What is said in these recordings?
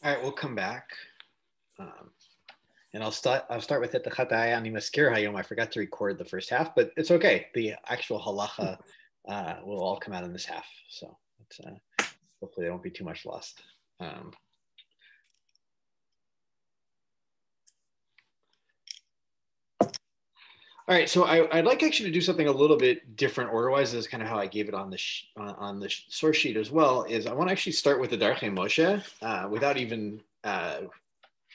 All right, we'll come back. And I'll start with it. The Chataya Ani Maskir Hayom. I forgot to record the first half, but it's okay. The actual halacha will all come out in this half. So it's, hopefully there won't be too much lost. All right, so I'd like actually to do something a little bit different order-wise. This is kind of how I gave it on the source sheet as well. Is I want to actually start with the Darchei Moshe without even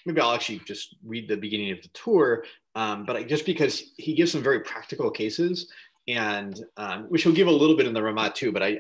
maybe I'll actually just read the beginning of the tour, but just because he gives some very practical cases, and which he'll give a little bit in the Ramah too. But I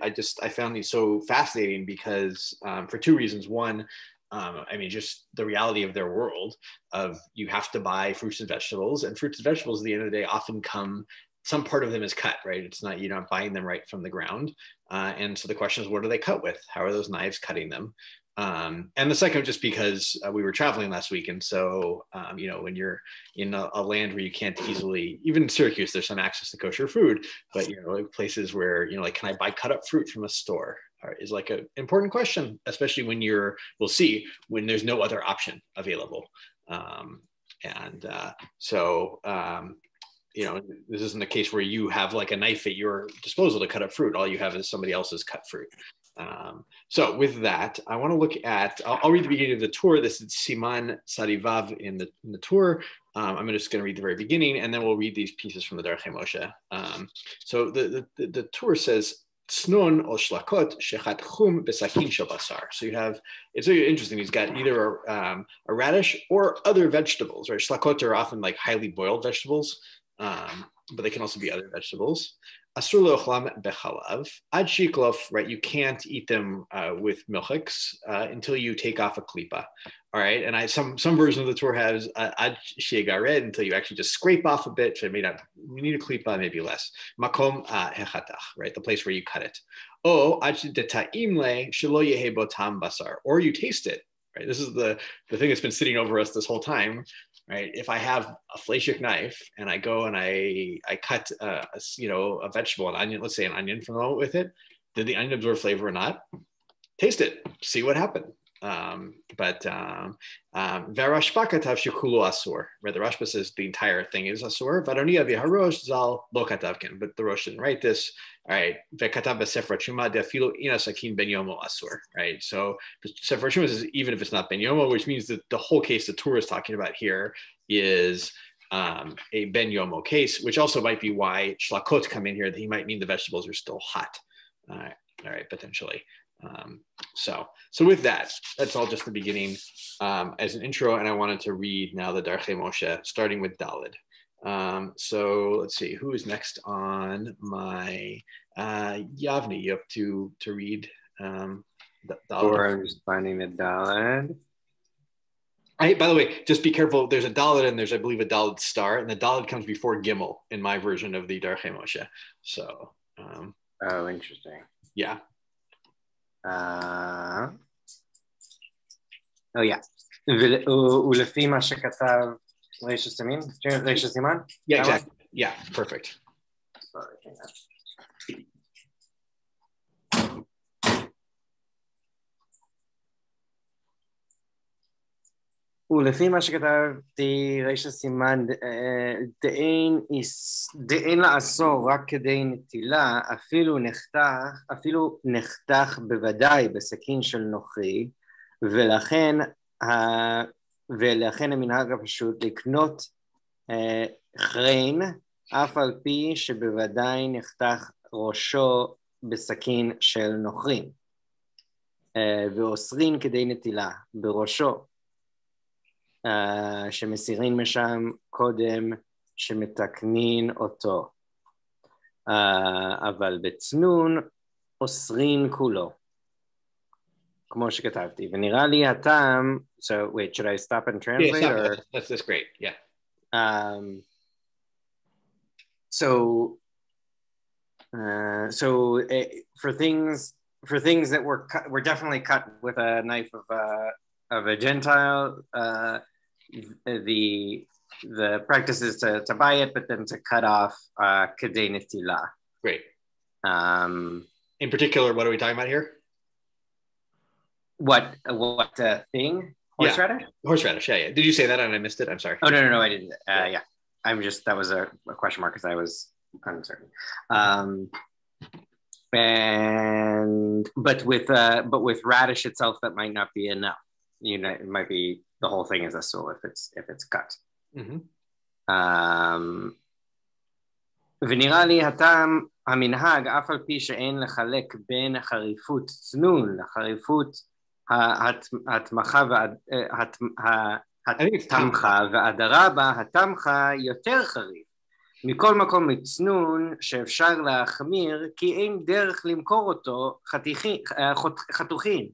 found these so fascinating because for two reasons. One, I mean, just the reality of their world of you have to buy fruits and vegetables, and fruits and vegetables at the end of the day often come, some part of them is cut, right? It's not, you're not buying them right from the ground. And so the question is, what do they cut with? How are those knives cutting them? And the second, just because we were traveling last week. And so, when you're in a land where you can't easily, even in Syracuse, there's some access to kosher food, but, like places where, like, can I buy cut up fruit from a store? Is like an important question, especially when we'll see, when there's no other option available. This isn't a case where you have like a knife at your disposal to cut up fruit. All you have is somebody else's cut fruit. So with that, I want to look at, I'll read the beginning of the tour. This is Siman Sarivav in the tour. I'm just going to read the very beginning, and then we'll read these pieces from the Darchei Moshe. So the tour says, Snon or shlakot shechat chum besakin shel basar. So you have, it's very interesting. He's got either a radish or other vegetables, right? Shlakot are often like highly boiled vegetables, but they can also be other vegetables. Asur le'ochlam bechalav ad shiklof, right? You can't eat them with milchiks until you take off a klipa. All right, and some version of the tour has ad shegared, until you actually just scrape off a bit. So you need a klipa, maybe less. Makom hechatach, right? The place where you cut it. Oh, ad deta'im le shelo yehe botam basar, or you taste it. Right, this is the thing that's been sitting over us this whole time. Right, if I have a fleshik knife and I go and I cut a vegetable, an onion, let's say an onion from the moment with it, did the onion absorb flavor or not? Taste it, see what happened. Verashpa katav shekulu asur. Right, the Rashba says the entire thing is asur. Vadonia v'harosh zal lo katavkin, but the Rosh didn't write this. All right, v'katav b'sefer truma defilu ina sakin ben yomo asur. Right, so sefer truma says even if it's not ben yomo, which means that the whole case the Torah is talking about here is a ben yomo case, which also might be why shlakot come in here. That he might mean the vegetables are still hot. All right, potentially. So with that, that's all just the beginning as an intro, and I wanted to read now the Darchei Moshe, starting with Daled. So let's see, who is next on my Yavni? You have to read Daled. Or I'm just finding the Daled. By the way, just be careful. There's a Daled and there's, I believe, a Daled star, and the Daled comes before Gimel in my version of the Darchei Moshe. So. Oh, interesting. Yeah. ולפי מה שכתב ריש סימן? ריש סימן? Yeah, exactly. Yeah, perfect. Sorry, ולפי מה שכתבתי ריש סימן, דאין לאסור רק כדי נטילה, אפילו נחתך בוודאי בסכין של נוכרי, ולכן המנהג הפשוט לקנות חרין, אף על פי שבוודאי נחתך ראשו בסכין של נוכרים, ואוסרין כדי נטילה בראשו, שמסירין משם קודם שמתקנין אותו, אבל בצנון אוסרין כולו, כמו שכתבתי, ונראה לי הטעם, so wait, should I stop and translate? Yeah, or? That's great, yeah. So for things that were definitely cut with a knife of a Gentile, the practice is to buy it, but then to cut off kedei netila. Great. In particular, what are we talking about here? What thing? Horseradish? Yeah. Horseradish, yeah. Did you say that and I missed it? I'm sorry. Oh, no, I didn't. Yeah. I'm just, that was a question mark because I was uncertain. But with radish itself, that might not be enough. It might be the whole thing is asul if it's cut. ונראה לי הטעם המנהג אף על פי שאין לחלק בין חריפות צנון לחריפות התמחה והדרבה, התמחה יותר חריף. מכל מקום מצנון שאפשר להחמיר כי אין דרך למכור אותו חתוכים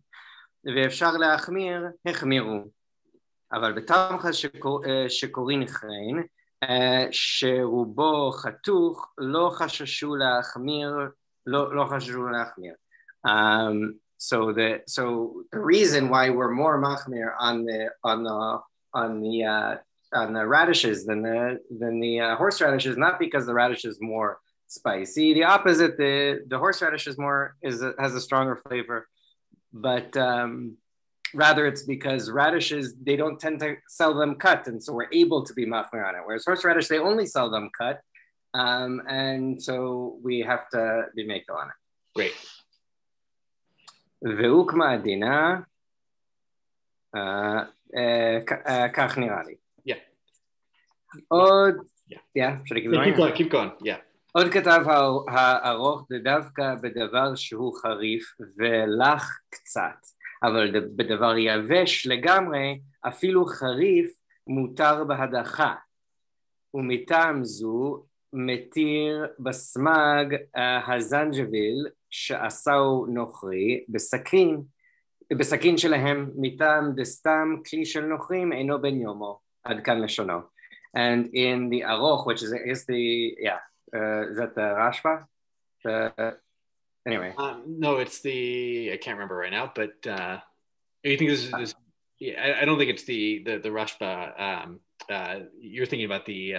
ואפשר להחמיר החמירו. אבל בתמחה שקוראים חרין שרובו חתוך לא חששו להחמיר. So the reason why we're more machmir on the radishes than the horseradish is not because the radish is more spicy. The opposite, the horseradish has a stronger flavor, but rather it's because radishes, they don't tend to sell them cut, and so we're able to be machmir on it. Whereas horseradish, they only sell them cut, and so we have to be makel on it. Great. והוקמה עדינה, כך נראה לי. עוד, should I keep going? Keep going, yeah. עוד כתב הארוך דווקא בדבר שהוא חריף ולח קצת, אבל בדבר יבש לגמרי, אפילו חריף מותר בהדחה. ומטעם זו מתיר בסמג הזנג'ביל שעשהו נוכרי בסכין שלהם מטעם דסתם כלי של נוכרים אינו בן יומו. עד כאן לשונו. And in the Aroch, which is the, is that the Rashba? Anyway. No, it's the, I can't remember right now, but you think this is I don't think it's the Rashba. You're thinking about the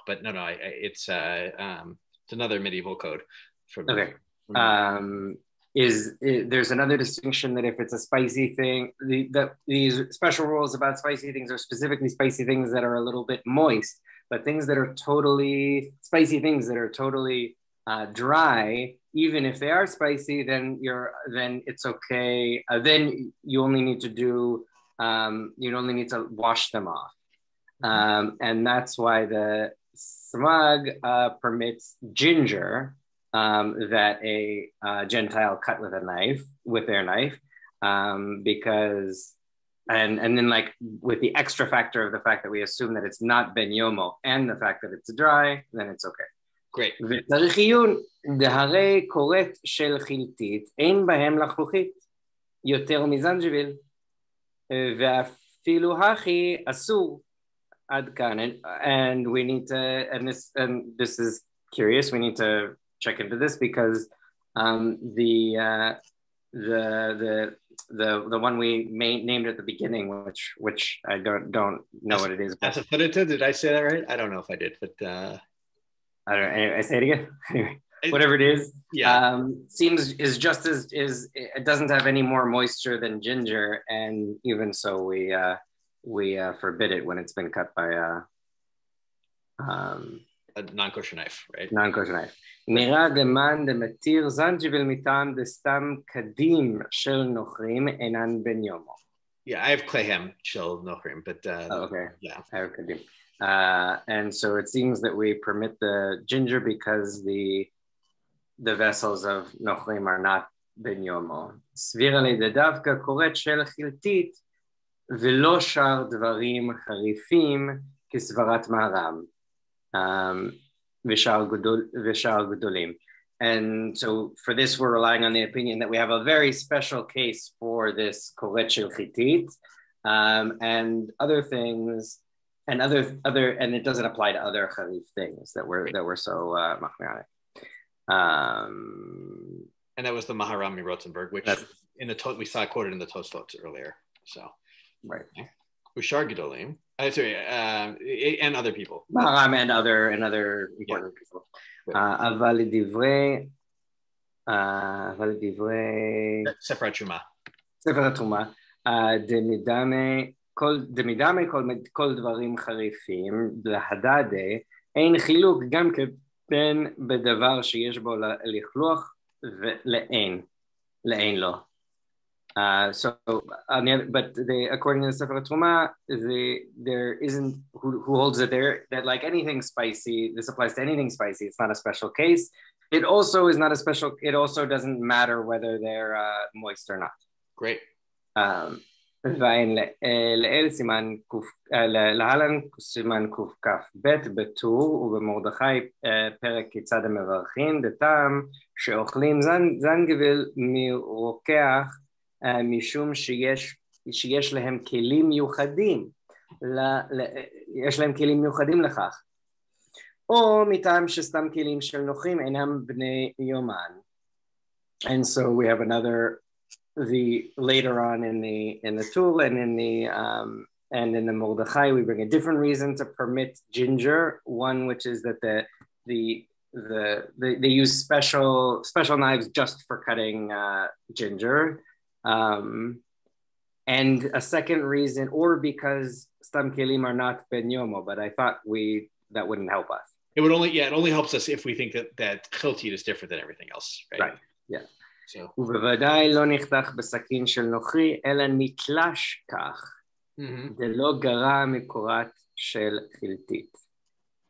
but no, it's another medieval code. There's another distinction that if it's a spicy thing, these special rules about spicy things are specifically spicy things that are a little bit moist, but things that are totally spicy things that are totally dry, even if they are spicy, then it's okay. Then you only need to wash them off. And that's why the smug permits ginger that a Gentile cut with their knife, because and then like with the extra factor of the fact that we assume that it's not ben yomo and the fact that it's dry, then it's okay. Great. וצריך עיון, דהרי קוראת של חילטית, אין בהם לחלוכית, יותר מזנג'ביל, ואפילו הכי אסור, עד כאן. And we need to, and this is curious, we need to check into this because the one we named at the beginning, which I don't know what it is. Asafoetida, did I say that right? I don't know if I did, but I don't know. Anyway, I say it again. Whatever it is, is just as it doesn't have any more moisture than ginger, and even so, we forbid it when it's been cut by a non-kosher knife, right? Non-kosher knife. נראה דמן דמתיר זנג'ביל מטעם דסתם קדים של נוכרים אינן בן יומו. Yeah, I have klehem shel nochrim, but okay. Yeah, I have kadim. And so it seems that we permit the ginger because the vessels of nochrim are not ben yomo. סבירה לי דווקא קוראת של חילטית ולא שאר דברים חריפים כסברת מהר"ם. ושאר גדולים. And so for this, we're relying on the opinion that we have a very special case for this koret shel chitit, and other things, and and it doesn't apply to other charif things that we're so machmir. And that was the Maharami Rotzenberg, which we saw quoted in the Tosfot earlier. So right. Ushar Gedolim. Sorry, and other people. And other important people. אבל לדברי אבל דברי... ספר התשומה. ספר התרומה. דמידמי כל דברים חריפים, להדדה, אין חילוק גם בין בדבר שיש בו לכלוך ולאין לו. According to the Sefer Truma, there isn't who holds it there that like anything spicy, this applies to anything spicy. It's not a special case. It also is not a special. It also doesn't matter whether they're moist or not. Great. להלן סימן קכ"ב בטור ובמרדכי פרק כיצד המברכים דתם שאוכלים זנגוויל מרוקח משום שיש להם כלים מיוחדים יש להם כלים מיוחדים לכך או מטעם שסתם כלים של נוחים אינם בני יומן. And so we have another later on in the Tul and in the Mordechai we bring a different reason to permit ginger, one which is that they use special knives just for cutting ginger, and a second reason, or because stam kelim are not ben yomo, but I thought that wouldn't help us. It only helps us if we think that chiltit is different than everything else, right? Yeah. ובוודאי לא נחתך בסכין של נוכרי, אלא נתלש כך, דלא גרע מקורת של חילתית.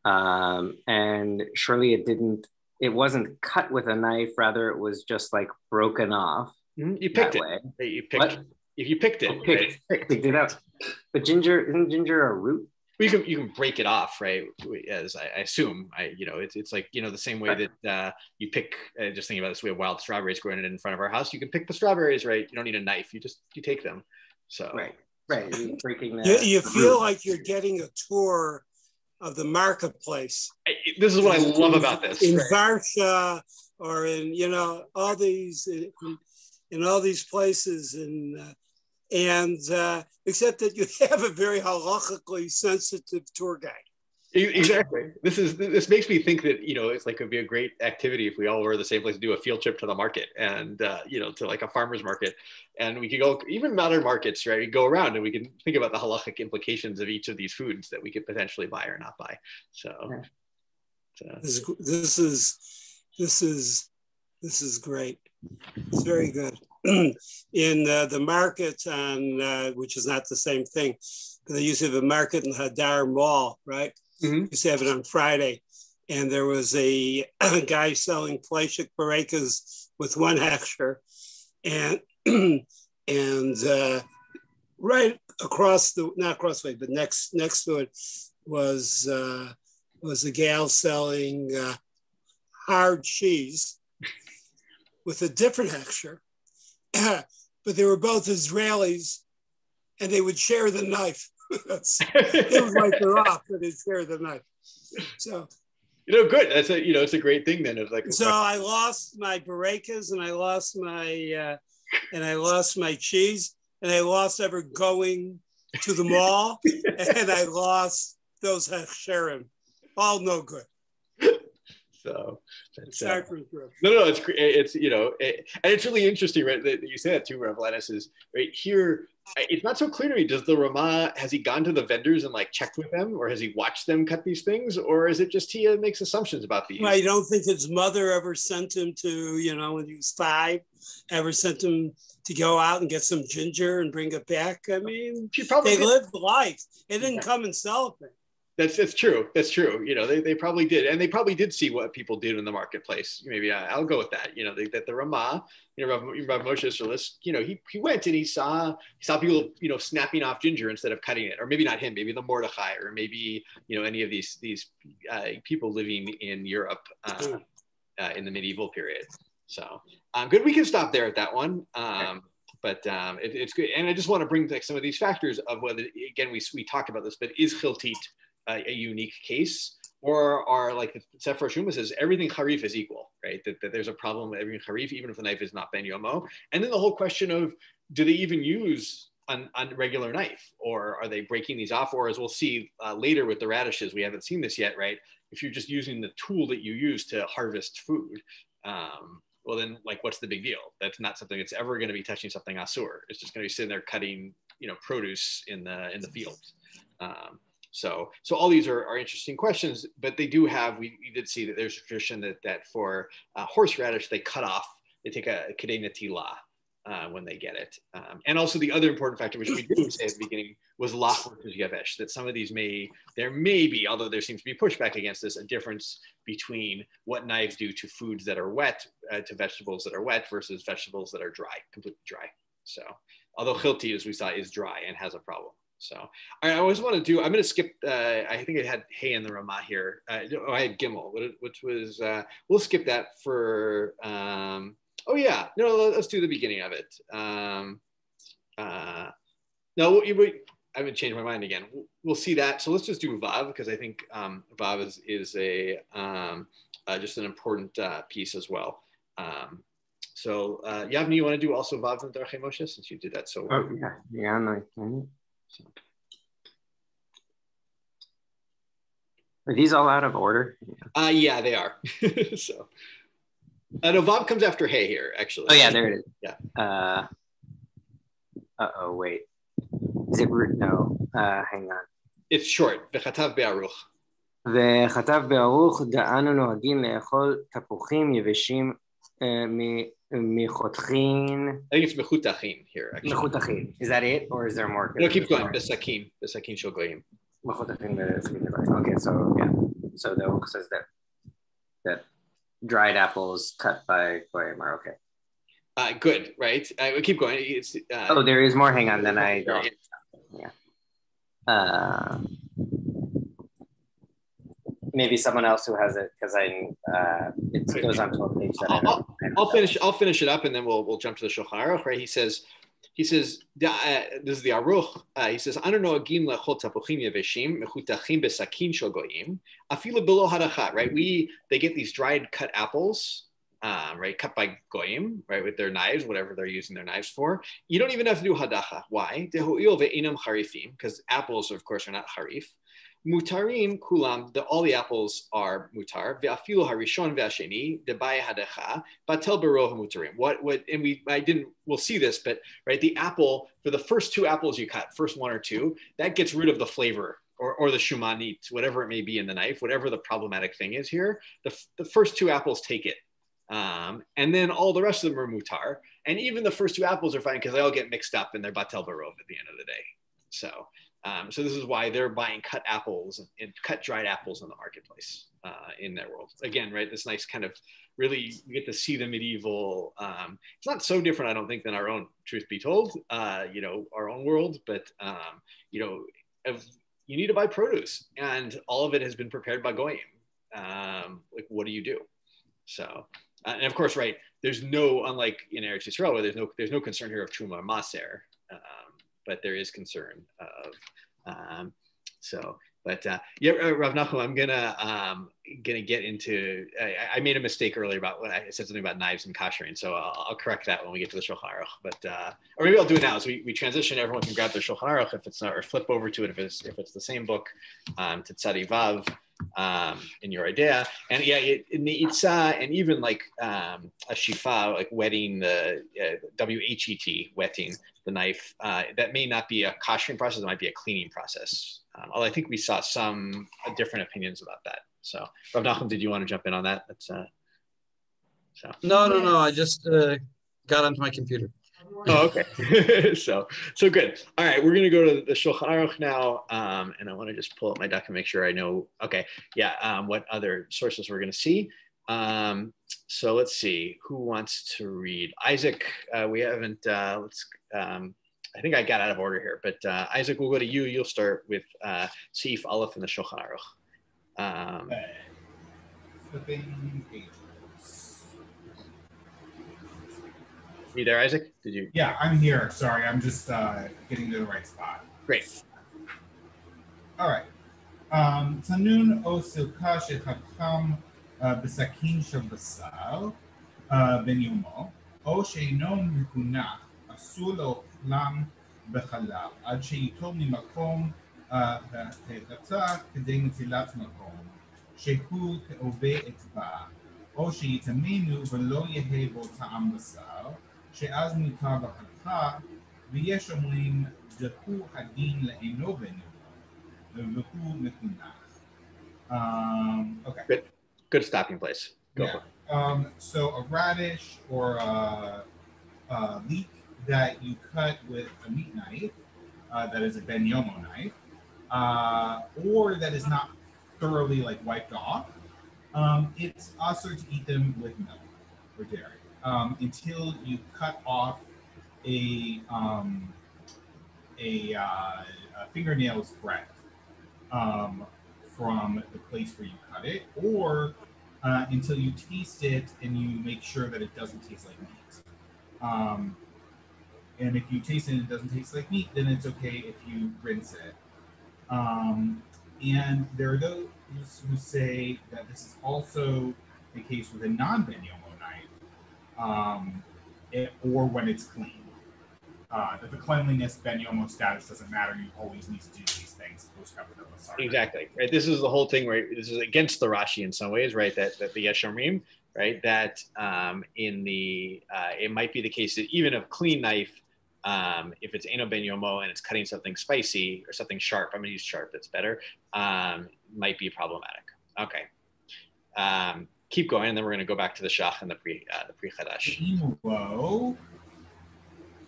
And surely it wasn't cut with a knife, rather it was just like broken off. You picked it. You picked it. Picked it out. But isn't ginger a root? You can break it off, right? As I assume, it's like the same way that you pick. Just thinking about this, we have wild strawberries growing in front of our house. You can pick the strawberries, right? You don't need a knife. You take them. So right. Breaking you feel like you're getting a tour of the marketplace. This is what I love about this. In Varsha or in all these in all these places and except that you have a very halachically sensitive tour guide. Exactly. This makes me think that it's like it'd be a great activity if we all were the same place to do a field trip to the market and to like a farmer's market, and we could go even modern markets, right? We go around and we can think about the halachic implications of each of these foods that we could potentially buy or not buy. So this is great. It's very good. In the market on which is not the same thing, but they used to have a market in Hadar Mall, right? Used to have it on Friday, and there was a guy selling fleshik barekas with one hechsher, and right across not across the way, but next to it was a gal selling hard cheese with a different hechsher. But they were both Israelis, and they would share the knife. It was like they're off, but they'd share the knife. So, good. That's it's a great thing then. Of like, so I lost my barekas, and I lost my cheese, and I lost ever going to the mall, and I lost those hechsherim. All no good. So no, it's great. It's and it's really interesting, right? That you say that too, Rav Linus, is right here. It's not so clear to me. Does the Ramah, has he gone to the vendors and like checked with them, or has he watched them cut these things, or is it just he makes assumptions about these? I don't think his mother ever sent him to when he was 5, ever sent him to go out and get some ginger and bring it back. I mean, they lived life. They didn't come and celebrate. That's true. That's true. They probably did. And they probably did see what people did in the marketplace. Maybe I'll go with that. That the Ramah, Rav Moshe Isserles, he went and he saw people, snapping off ginger instead of cutting it. Or maybe not him, maybe the Mordechai, or maybe, any of these people living in Europe in the medieval period. So good. We can stop there at that one. But it's good. And I just want to bring some of these factors of whether, again, we talked about this, but is chiltit a unique case, or are like the Sefer Shuma says everything harif is equal, right? That there's a problem with everything harif, even if the knife is not ben yomo. And then the whole question of, do they even use a regular knife, or are they breaking these off? Or as we'll see later with the radishes, we haven't seen this yet, right? If you're just using the tool that you use to harvest food, well then, like, what's the big deal? That's not something that's ever going to be touching something asur. It's just going to be sitting there cutting, produce in the fields. So all these are interesting questions, but they do have, we did see that there's a tradition that for horseradish, they cut off, they take a kedei netila when they get it. And also the other important factor, which we didn't say at the beginning, was lach versus yavesh, that some of these there may be, although there seems to be pushback against this, a difference between what knives do to foods that are wet, to vegetables that are wet versus vegetables that are dry, completely dry. So although chilti, as we saw, is dry and has a problem. So, all right, I always want to do, I'm going to skip, I think I had Hey in the Ramah here. I had Gimel, which was, we'll skip that for, oh yeah, no, let's do the beginning of it. No, I haven't changed my mind again. We'll see that. So let's just do Vav, because I think Vav is a just an important piece as well. So Yavni, you want to do also Vav and Darchei Moshe, since you did that so well? Oh, yeah, no, I can. Are these all out of order? Yeah, they are. So, no, Vav comes after Hey here, actually. Oh yeah, there it is. Yeah. Oh wait, is it root? No, hang on. It's short. V'chatav be'aruch. וכתב בערוך, דאנו נוהגים לאכול תפוחים יבשים מחותכין. I think it's mechutachin here, actually. מחותכין. Is that it, or is there more? No, keep going. Besakin shel goyim. מחותכין בסכין. Okay, so yeah. So the book says that dried apples cut by goyim are okay. Good, right? We'll keep going. It's, oh, there is more. Hang on, then I don't. Yeah. Maybe someone else who has it, because it goes on to a page that I'll finish it up, and then we'll jump to the Shulchan Aruch, right? He says this is the Aruch. He says, "I don't know agim lechol tapuchim yeveshim mechutachim besakin shel goyim afilu below hadacha." Right? They get these dried cut apples, right, cut by goyim, right, with their knives, whatever they're using their knives for. You don't even have to do hadacha. Why? Because apples, of course, are not harif. Mutarim kulam, all the apples are mutar. Ve'afilu harishon ve'asheni debaya hadecha batel berov mutarim. We'll see this, but right, the apple, for the first two apples you cut, first one or two, that gets rid of the flavor or the shumanit, whatever it may be in the knife, whatever the problematic thing is here. The first two apples take it. And then all the rest of them are mutar. And even the first two apples are fine because they all get mixed up and they're batel berov at the end of the day. So this is why they're buying cut apples and cut dried apples in the marketplace in their world. Again, right, this nice kind of really, you get to see the medieval, it's not so different, I don't think, than our own, truth be told, our own world, but, you need to buy produce and all of it has been prepared by goyim. Like, what do you do? So, and of course, right, there's no, unlike in Eretz Yisrael, where there's no concern here of truma maser, but there is concern of, Rav Nachum, I'm gonna get into, I made a mistake earlier about when I said something about knives and koshering, so I'll correct that when we get to the Shulchan Aruch, but, or maybe I'll do it now, so we transition, everyone can grab their Shulchan Aruch if it's not, or flip over to it if it's the same book, to Tzadi Vav, in your idea, and yeah, in the Itzah, and even like a shifa, like wetting the WHET, wetting the knife, that may not be a koshering process, it might be a cleaning process. Although I think we saw some different opinions about that. So, Rav Nachum, did you want to jump in on that? That's No. I just got onto my computer. Oh, okay. so good. All right, we're gonna go to the Shulchan Aruch now, and I want to just pull up my document, make sure I know. Okay, yeah. What other sources we're gonna see? So let's see. Who wants to read? Isaac. We haven't. I think I got out of order here, but Isaac, we'll go to you. You'll start with Seif Aleph in the Shulchan Aruch. Flipping pages. You there, Isaac? Did you? Yeah, I'm here. Sorry, I'm just getting to the right spot. Great. All right. Tanun o silka shechacham besakin shel basar ben yomo o sheino mehunach asur לאוכלם בחלב עד שייטול ממקום הרצה כדי נטילת מקום שהוא כעובה אצבע או שיטמנו ולא יהיה בו טעם בשר, שאז מותר בחתיכה, ויש אומרים דהו הדין לאינו בנו, והוא מקונח. Okay. Good stopping place. Go for it. So a radish or a leek that you cut with a meat knife, that is a ben yomo knife, or that is not thoroughly like wiped off, it's also to eat them with milk or dairy until you cut off a fingernail's breadth from the place where you cut it, or until you taste it and you make sure that it doesn't taste like meat. And if you taste it and it doesn't taste like meat, then it's okay if you rinse it. And there are those who say that this is also the case with a non-ben yomo knife, or when it's clean. That the cleanliness ben yomo status doesn't matter. You always need to do these things. Exactly. Right. This is the whole thing. Right. This is against the Rashi in some ways. Right. That the Yeshomrim. Right. That in the it might be the case that even a clean knife, if it's Eino ben yomo and it's cutting something spicy or something sharp, I'm going to use sharp. That's better. Might be problematic. Okay. Keep going, and then we're going to go back to the shach and the pre chadash.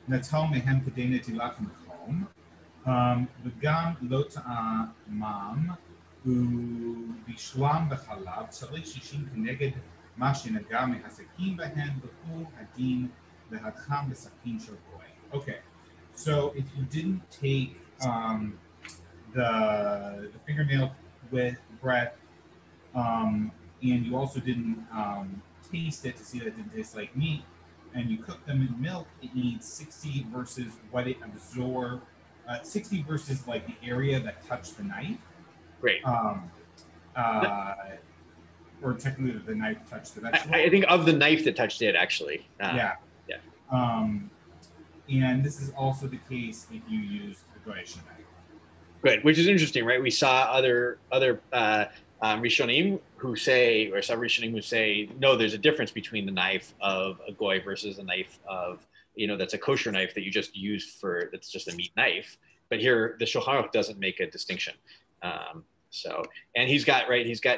נטל מהם כדי נטילת מקום, וגם לא טעמם ובישלם בחלב, צריך 60 כנגד מה שנגע מהסכין בהן, והוא הדין להדחם בסכין של גוי. Okay, so if you didn't take the fingernail with breath, and you also didn't taste it to see that it didn't taste like meat, and you cook them in milk, it needs 60 versus what it absorbed, 60 versus like the area that touched the knife. Great. Or technically the knife touched the vegetable. I think of the knife that touched it, actually. Yeah. Yeah. And this is also the case if you use the goyish knife. Good, which is interesting, right? We saw other Rishonim who say, or some Rishonim who say, no, there's a difference between the knife of a goy versus a knife of, that's a kosher knife that you just used for, that's just a meat knife. But here, the Shulchan Aruch doesn't make a distinction. So, and he's got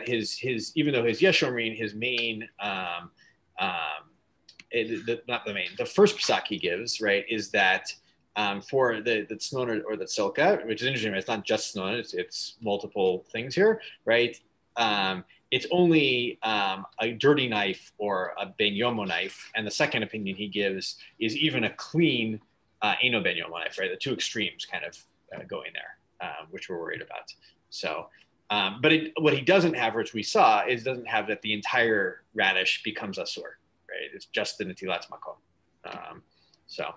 his, even though his Yeshomrin, his main, not the main, the first psak he gives, right, is that for the tznon or the tzilka, which is interesting, right? It's not just tznon, it's multiple things here, right? It's only a dirty knife or a ben yomo knife, and the second opinion he gives is even a clean eino ben yomo knife, right? The two extremes kind of going there, which we're worried about. So, but what he doesn't have, which we saw, is doesn't have that the entire radish becomes asur, right? It's just the netilat makom. So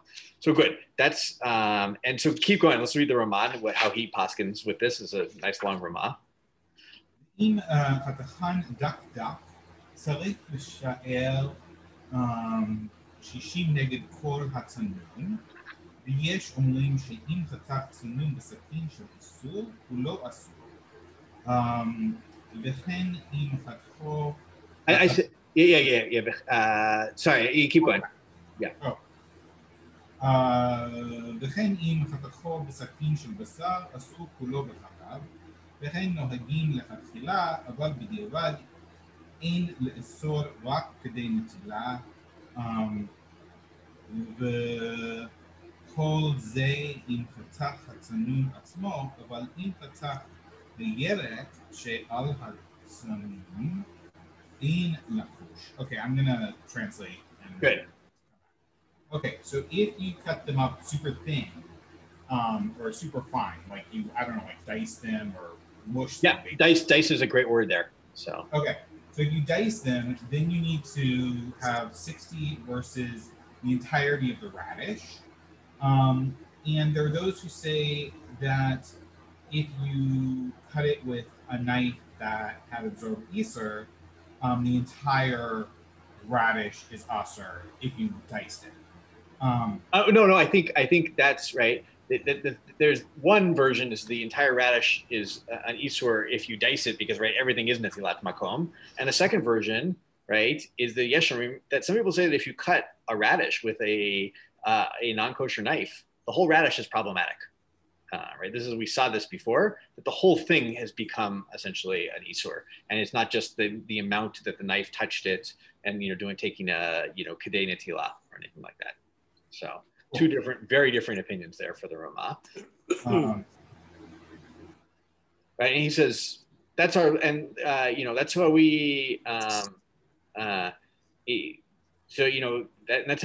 good. That's and so keep going. Let's read the Raman. How he paskins with this is a nice long Ramah. אם חתכן דק, צריך לשער 60 נגד כל הצנון, ויש אומרים שאם חתך צנון בסכין של איסור, הוא לא אסור. וכן אם חתכו... I said, yeah. Sorry, you keep going. Yeah. וכן אם חתכו בסכין של בשר, אסור כולו בחלב. וכן נוהגים לכתחילה, אבל בדיעבד אין לאסור רק כדי נטילה, וכל זה אם חתך הצנון עצמו, אבל אם חתך בירק שעל הצנון, אין לחוש. Okay, I'm gonna translate. Good. Okay, so if you cut them up super thin, or super fine, like you, I don't know, like dice them or mush them. Yeah, dice is a great word there. So okay, so if you dice them, then you need to have 60 versus the entirety of the radish. And there are those who say that if you cut it with a knife that had absorbed Isser, the entire radish is Asr if you diced it. No, I think that's right. There's one version is the entire radish is an isur if you dice it because right everything is netilat makom, and the second version right, is the yeshimrim that some people say that if you cut a radish with a non-kosher knife, the whole radish is problematic. Right, we saw this before, that the whole thing has become essentially an isur, and it's not just the amount that the knife touched it, and taking a kedei netila or anything like that. So very different opinions there for the Ramah. Right, and he says that's our, and that's how we that's how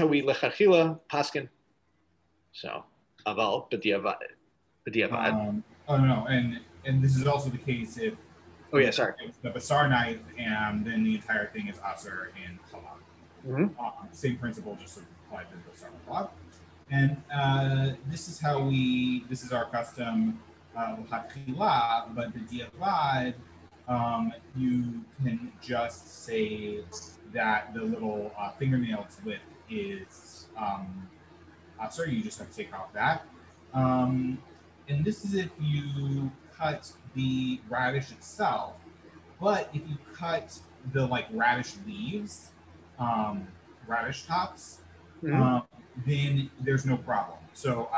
we lechatchila paskin. So aval b'diavad. No, and this is also the case if the basar knife, and then the entire thing is aser in halal. Same principle, just applied to the basar halal. And this is our custom l'hatchila, but the diavad, you can just say that the little fingernail clip is aser. You just have to take off that. And this is if you cut the radish itself, but if you cut the radish leaves, radish tops, then there's no problem. So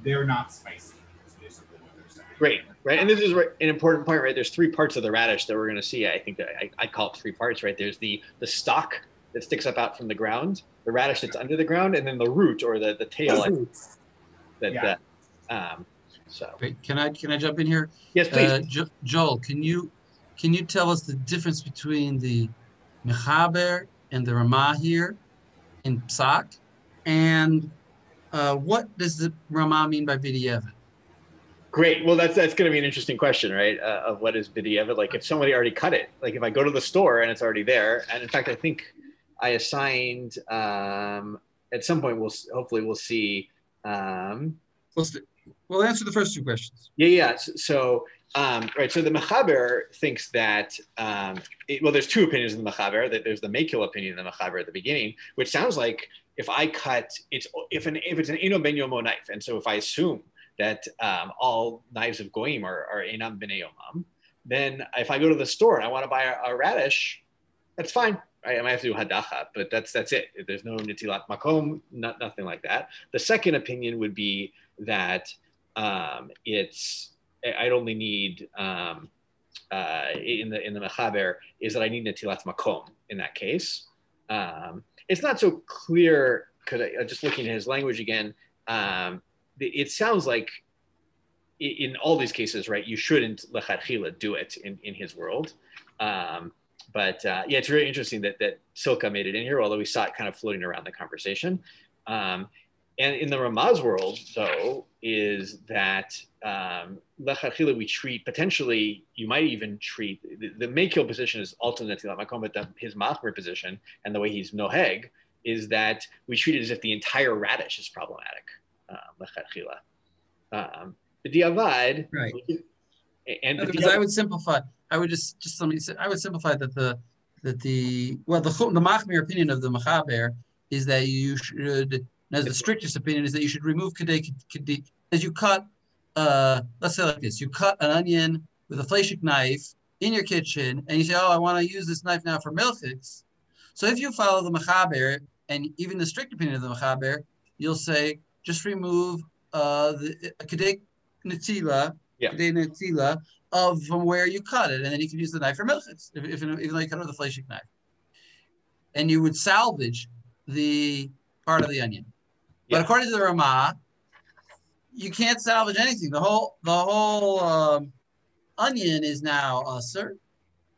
they're not spicy. Is basically what they're saying. Right, and this is an important point, right? There's three parts of the radish that we're going to see. I think that I call it three parts, right? There's the stalk that sticks up out from the ground, the radish that's under the ground, and then the root or the tail. So wait, can I jump in here? Yes, please. Joel, can you tell us the difference between the Mechaber and the Ramah here in Psak, and what does the Ramah mean by B'diavad? Great. Well, that's going to be an interesting question, right? Of what is B'diavad? Like if somebody already cut it, like if I go to the store and it's already there, and in fact, I think I assigned at some point we'll see. We'll answer the first two questions. Yeah. So, right. So the Mechaber thinks that, there's two opinions in the Mechaber. That there's the Mekil opinion in the Mechaber at the beginning, which sounds like if I cut, if it's an Eno Ben Yomo knife, and so if I assume that all knives of Goyim are Enam B'nei Yomam, then if I go to the store and I want to buy a radish, that's fine. Right? I might have to do hadacha, but that's it. There's no netilat makom, nothing like that. The second opinion would be that I'd only need in the Mechaber is that I need netilat makom in that case. It's not so clear because just looking at his language again, it sounds like in all these cases, right, you shouldn't lechatchila do it in his world. But it's very interesting that Silka made it in here, although we saw it kind of floating around the conversation. And in the Ramah's world, though, is that lechatchila we treat, potentially, you might even treat, the Mekil position is also netilat makom, but his machmer position and the way he's noheg is that we treat it as if the entire radish is problematic, lechatchila. The diavad, right? And because I would simplify. I would just somebody said I would simplify that the machmir opinion of the Mechaber is that you should, as the strictest opinion, is that you should remove kedei as you cut. Let's say like this: you cut an onion with a fleshik knife in your kitchen, and you say, "Oh, I want to use this knife now for milchiks." So if you follow the Mechaber and even the strict opinion of the Mechaber, you'll say just remove the kedei netila. Kedei netila of from where you cut it, and then you can use the knife for milchiks, even though you cut it with a fleshik knife. And you would salvage the part of the onion. But according to the Ramah, you can't salvage anything. The whole onion is now usser.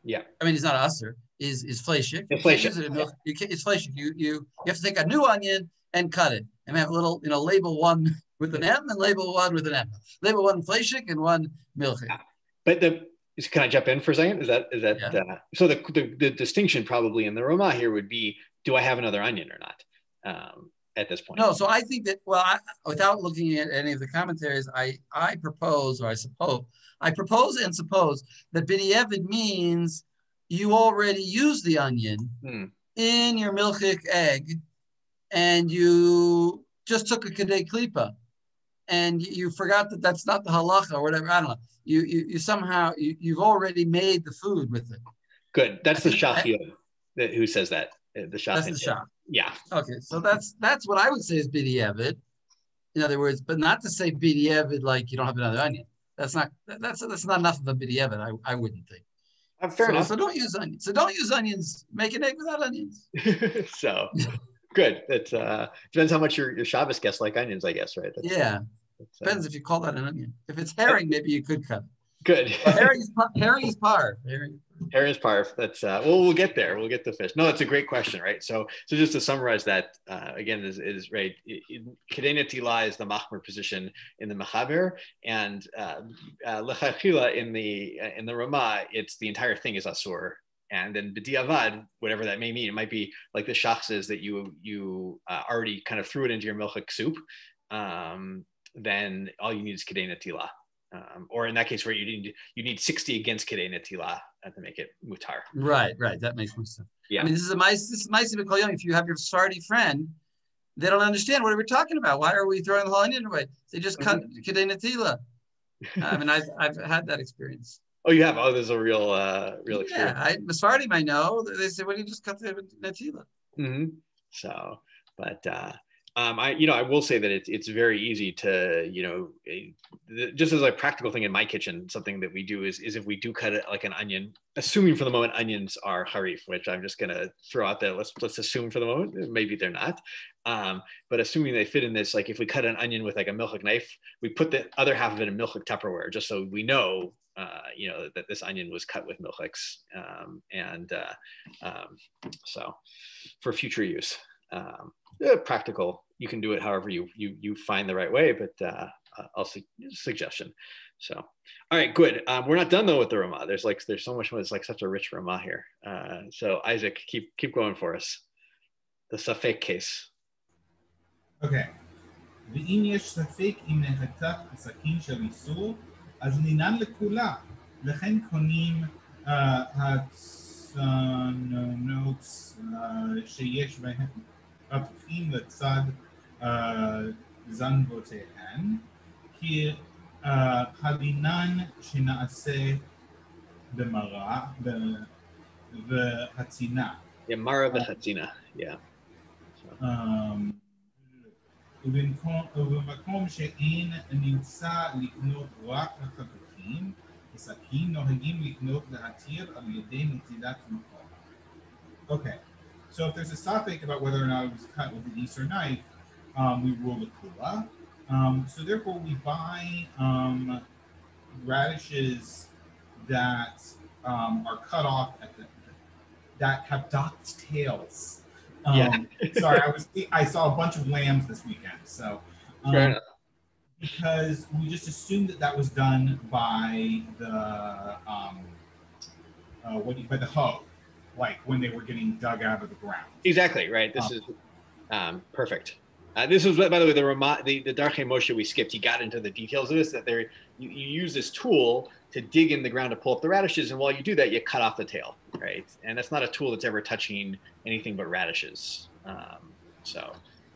Yeah. I mean, it's not usser. Is fleshik. It's fleshik. It's fleshik. You have to take a new onion and cut it, and have a little label one with an M and label one with an M. Label one fleshik and one milchik. But can I jump in for a second? Is that so? The distinction probably in the Ramah here would be: do I have another onion or not? At this point, no. So I think that without looking at any of the commentaries, I propose and suppose that b'diavad means you already used the onion in your milchik egg, and you just took a kedei klipa, and you forgot that that's not the halacha or whatever. I don't know. You somehow you've already made the food with it. Good. That's the shachiyot. Who says that? The shop. That's the shop. Yeah. Okay, so that's what I would say is b'diavad. In other words, but not to say b'diavad like you don't have another onion. That's not enough of a b'diavad. I wouldn't think. Fair enough. So don't use onions. So don't use onions. Make an egg without onions. So good. It depends how much your Shabbos guests like onions, I guess, right? Depends if you call that an onion. If it's herring, maybe you could cut it. Good. Herring is par. Herring is parf. That's we'll get there. We'll get to fish. No, it's a great question, right? So just to summarize that again is right. Kedei netila is the machmer position in the mechaber, and lechachila in the Ramah, it's the entire thing is asur. And then b'diavad, whatever that may mean, it might be like the shach says that you already kind of threw it into your milchik soup. Then all you need is kedei netila. Or in that case where you need 60 against kedei netila to make it mutar. Right. That makes more sense. Yeah. I mean, this is ma'aseh b'kol yom. If you have your Sephardi friend, they don't understand what we're talking about. Why are we throwing the whole onion away? They just cut kedei netila. I mean, I've had that experience. Oh, you have? Oh, there's a real experience. Yeah, Sephardi might know. They say, "Well, you just cut the netila." Mm-hmm. So, but I will say that it's very easy to, just as a practical thing in my kitchen, something that we do is if we do cut it like an onion, assuming for the moment onions are harif, which I'm just going to throw out there. Let's assume for the moment, maybe they're not. But assuming they fit in this, like if we cut an onion with like a milchik knife, we put the other half of it in milchik Tupperware, just so we know, that this onion was cut with milchiks. So for future use. Practical, you can do it however you find the right way, but also suggestion. So all right, good. We're not done though with the Ramah. There's so much more. It's like such a rich Ramah here. So Isaac, keep going for us. The Safek case. Okay. ואם יש ספק אם נחתך הסכין של איסור, אז נינן לכולה. לכן קונים הצנונות שיש בהם הפכים לצד זנבותיהן, כי הדינן שנעשה במרה והצינה. Yeah, mara v'chatzina. Yeah. ובמקום שאין נמצא לקנות רק החתוכים, הסכין נוהגים לקנות להתיר על ידי נטילת מקום. Okay, so if there's a suffix about whether or not it was cut with an Easter knife, we rule the kula. So therefore we buy radishes that are cut off that have docked tails. Sorry, I saw a bunch of lambs this weekend. So because we just assumed that was done by the by the hoe, like when they were getting dug out of the ground. Exactly right. This is perfect. This was, by the way, the Darchei Moshe we skipped. He got into the details of this, that you use this tool to dig in the ground to pull up the radishes, and while you do that, you cut off the tail, right? And that's not a tool that's ever touching anything but radishes. So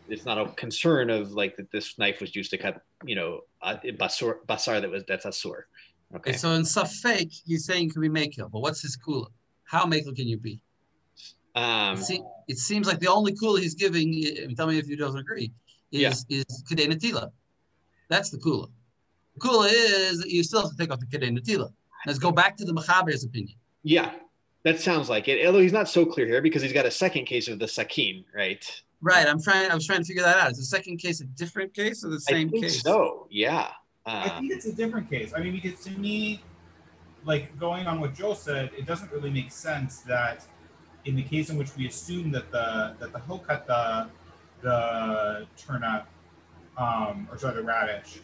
it's not a concern of like that this knife was used to cut, basar that's asur. Okay. So in Safek, he's saying can be mekel, but what's his kula? How mekel can you be? It seems like the only kula he's giving, tell me if you don't agree, is kedei netila. That's the kula. The kula is that you still have to take off the kedei netila. Let's go back to the mechaber's opinion. Yeah, that sounds like it. Although he's not so clear here because he's got a second case of the sakin, right? Right. I was trying to figure that out. Is the second case a different case or the same case? So yeah. I think it's a different case. I mean, because to me, like going on what Joel said, it doesn't really make sense that in the case in which we assume that the hoe cut the turnip, the radish,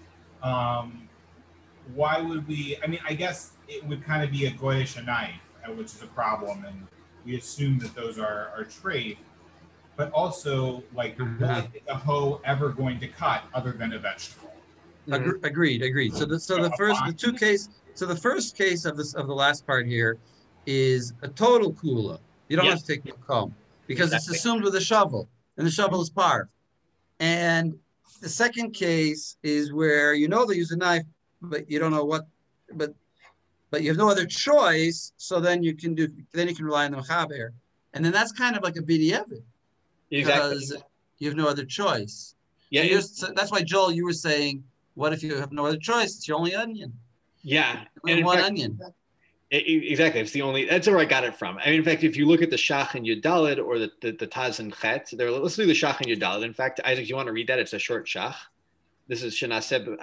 why would we? I mean, I guess it would kind of be a goyish knife, which is a problem, and we assume that those are treif. But also, like, what is a hoe ever going to cut other than a vegetable? Agreed. So the first case of the last part here is a total kula. You don't have to take the comb because it's assumed with a shovel, and the shovel is parv. And the second case is where they use a knife, but you don't know what, but you have no other choice. So then you can rely on the mechaber And then that's kind of like a b'diavad because you have no other choice. Yeah. So that's why, Joel, you were saying, what if you have no other choice? It's your only onion. Yeah. And one onion. Exactly. It's the only, that's where I got it from. I mean, in fact, if you look at the Shach and Yudalid or the Taz and Chet, let's do the Shach and Yudalid. In fact, Isaac, you want to read that? It's a short Shach. This is Shanaseb.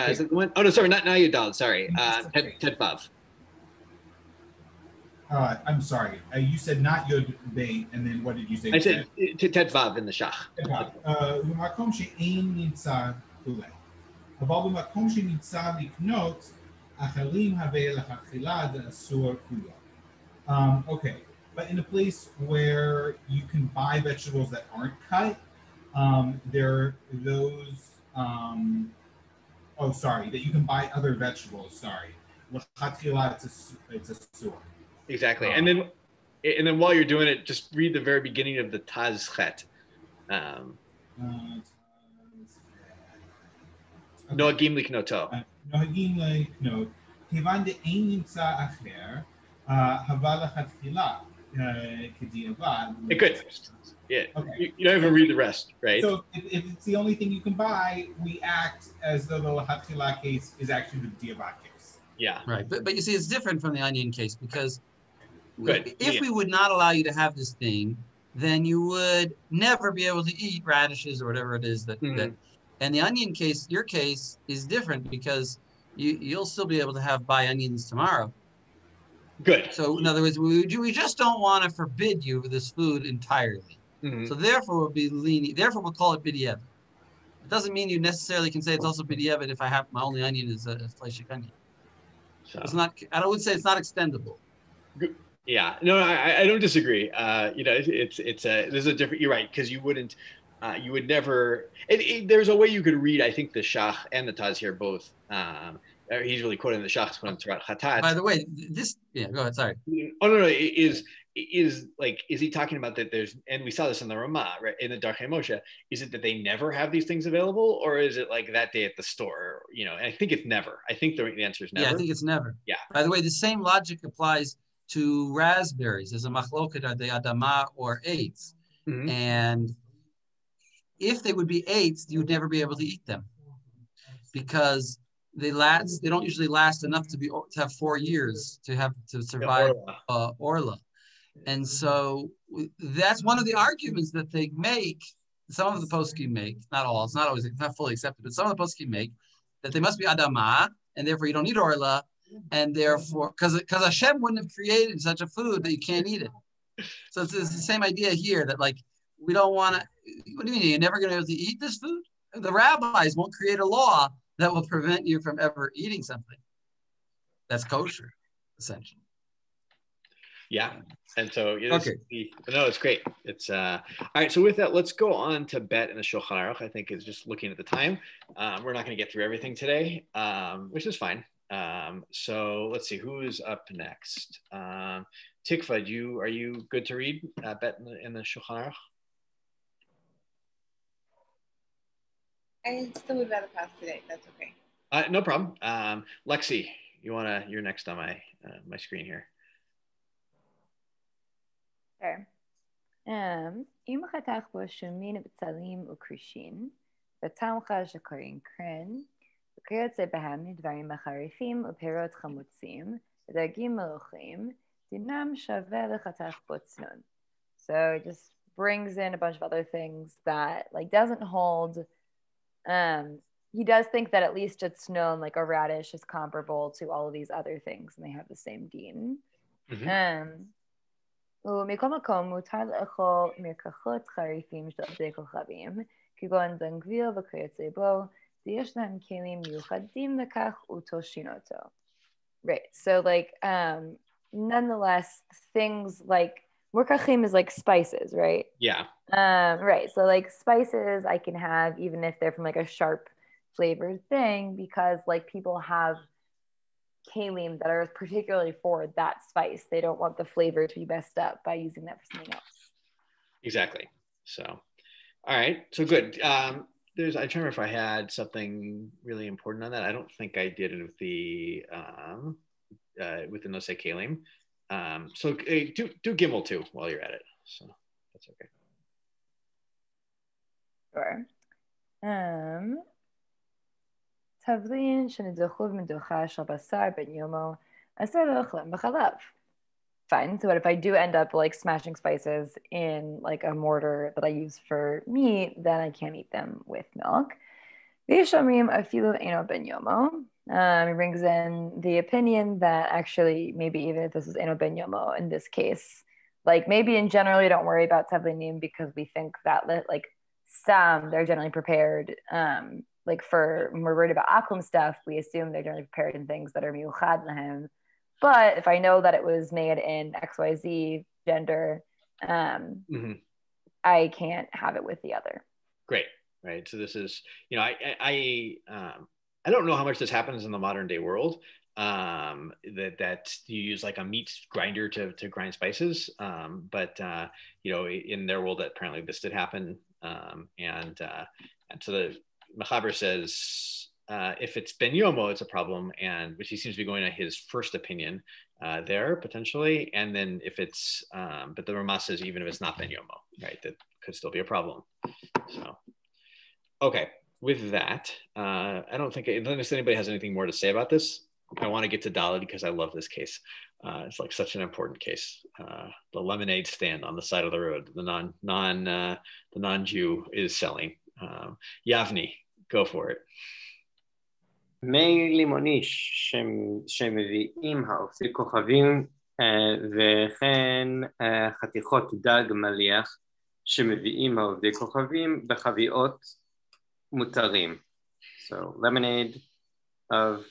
Is it the one? Oh, no, sorry, not Yudalid. Sorry. Tet Vav. I'm sorry. You said not Yod Beit, and then what did you say? I said Tet Vav in the Shach. במקום שאין נמצא כולי. אבל במקום שנמצא לקנות, אחלים הווה לכתחילה דאסור כולו. Okay, but in a place where you can buy vegetables that aren't cut, there are those, that you can buy other vegetables, לכתחילה it's a sur. Exactly. And then while you're doing it, just read the very beginning of the Taz Chet. Nohagim liknoto. נוהגים לקנות, כיוון דאין נמצא אחר, הווה לכתחילה כדיעבד. Good. Yeah. Okay. You don't even read the rest, right? So if it's the only thing you can buy, we act as though the לכתחילה case is actually the diavad case. Yeah. Right. But you see, it's different from the onion case because Good. if we would not allow you to have this thing, then you would never be able to eat radishes or whatever it is that and the onion case, your case, is different because you'll still be able to buy onions tomorrow. Good. So in other words, we just don't want to forbid you this food entirely. So therefore we'll be lenient. Therefore we'll call it b'diavad. It doesn't mean you necessarily can say it's also b'diavad if I have my only onion is a fleishik onion. So it's not. I would say it's not extendable. Good. Yeah, no, I don't disagree. It's there's a different. You're right, because you would never. There's a way you could read. I think the Shach and the Taz here both. He's really quoting the Shach from Tzarat Chatat. By the way, go ahead. Sorry. Oh no, is he talking about that? And we saw this in the Ramah, right? In the Darchei Moshe, is it that they never have these things available, or is it like that day at the store? And I think it's never. I think the answer is never. Yeah, I think it's never. Yeah. By the way, the same logic applies to raspberries. There's a machloket, are they adama or eights? And if they would be eights, you would never be able to eat them because they don't usually last enough to have 4 years to survive orla. And so that's one of the arguments that they make. Some of the poskim make, not all. It's not fully accepted, but some of the poskim make that they must be adama, and therefore you don't need orla. And therefore, because Hashem wouldn't have created such a food that you can't eat it. So it's the same idea here that we don't want to. What do you mean? You're never going to be able to eat this food? The rabbis won't create a law that will prevent you from ever eating something that's kosher, essentially. Yeah, and so okay. No, it's great. It's all right. So with that, let's go on to Bet in the Shulchan Aruch. I think is just looking at the time. We're not going to get through everything today, which is fine. So let's see who's up next. Tikva, are you good to read Bet in the Shulchan Aruch? I still would rather pass today. That's okay. No problem. Lexi, you're next on my screen here. Sure. אם חתך בו שומין בצלים וקרישין, וטעמך שקוראים קרן, וכיוצא בהם מדברים חריפים ופירות חמוצים, ודגים מלוחים, דינם שווה לחתך בו צנון. So it just brings in a bunch of other things that doesn't hold. He does think that at least it's known a radish is comparable to all of these other things and they have the same din. ומכל מקום מותר לאכול מרקחות חריפים של עבדי כוכבים, כגון זנגוויל וכיוצא בו, ויש להם כלים מיוחדים לכך ותושין אותו. Right, so nonetheless, things murkachim is spices, right? Yeah. Right, so spices I can have even if they're from a sharp flavored thing because people have kalim that are particularly for that spice. They don't want the flavor to be messed up by using that for something else. Exactly. So, all right. So good. I'm trying to remember if I had something really important on that. I don't think I did it with the Nosei Kalim. So do Gimel too while you're at it. So that's okay. Sure. Tavlin shenidachov meducha shel basar ben yomo asar l'ochlem b'chalav. Fine. So what if I do end up like smashing spices in like a mortar that I use for meat, then I can't eat them with milk. V'yishamrim afilu eno ben yomo. He brings in the opinion that actually maybe even if this is eno ben yomo in this case, like maybe in general you don't worry about tavlinim because we think that like stam they're generally prepared. Like for when we're worried about akum stuff, we assume they're generally prepared in things that are miuchad lahem. But if I know that it was made in XYZ gender, I can't have it with the other. Great. Right. So this is, I don't know how much this happens in the modern day world, that you use like a meat grinder to grind spices. But in their world, apparently this did happen. And so the Mechaber says, if it's Ben Yomo, it's a problem, and which he seems to be going on his first opinion there potentially. And then if it's, but the Ramah says even if it's not Ben Yomo, right, that could still be a problem. So, okay, with that, I don't think, unless anybody has anything more to say about this, I want to get to Dalit because I love this case. It's like such an important case. The lemonade stand on the side of the road, the non-Jew is selling. Yavni, go for it. מי לימוניש שמביאים האופי כוכבים וכן חתיכות דג מליח שמביאים העובדי כוכבים בחביאות מותרים. So lemonade of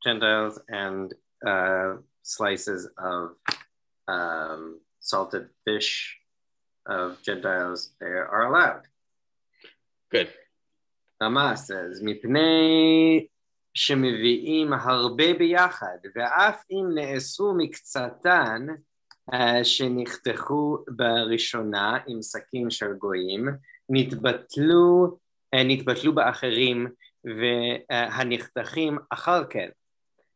Gentiles and slices of salted fish of Gentiles, they are allowed. Good. Rama says, מפני שמביאים הרבה ביחד, ואף אם נאסרו מקצתן שנחתכו בראשונה עם סכין של גויים, נתבטלו באחרים והנחתכים אחר כן,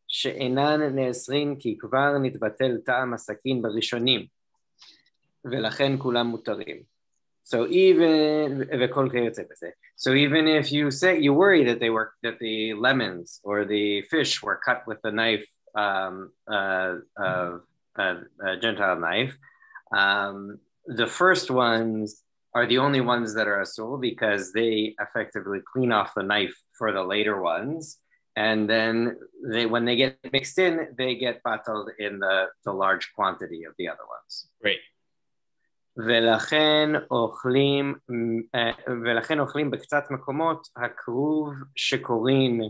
שאינן נאסרים כי כבר נתבטל טעם הסכין בראשונים, ולכן כולם מותרים. So even if you say you worry that the lemons or the fish were cut with a knife, a Gentile knife, the first ones are the only ones that are asul because they effectively clean off the knife for the later ones, and then when they get mixed in, they get bataled in the large quantity of the other ones. Great. ולכן אוכלים בקצת מקומות הכרוב שקוראים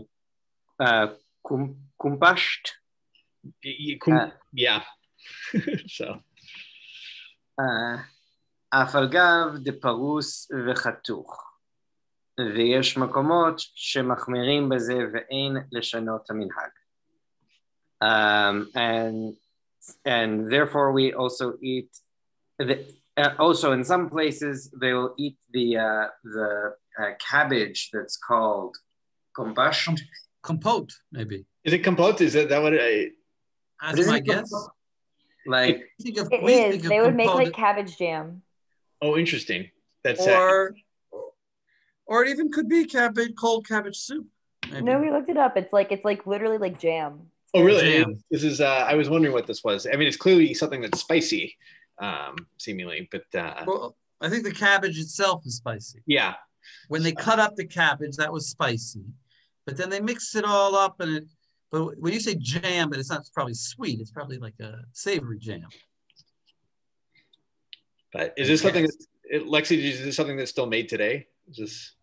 קומפשט. Yeah. So. אף על גב דפרוס וחתוך. ויש מקומות שמחמירים בזה ואין לשנות המנהג. And therefore we also eat also, in some places, they will eat the cabbage that's called kompost. Compote, maybe. Is it compote? Is that what That's my guess. Like They would make like cabbage jam. Oh, interesting. That's or it even could be cold cabbage soup. Maybe. No, we looked it up. It's like literally like jam. Oh, really? Jam. This is. I was wondering what this was. I mean, it's clearly something that's spicy. Seemingly, but well, I think the cabbage itself is spicy. Yeah. When they cut up the cabbage, that was spicy, but then they mix it all up, but when you say jam, but it's not probably sweet. It's probably like a savory jam. But is this something Lexi? Is this something that's still made today? Is this?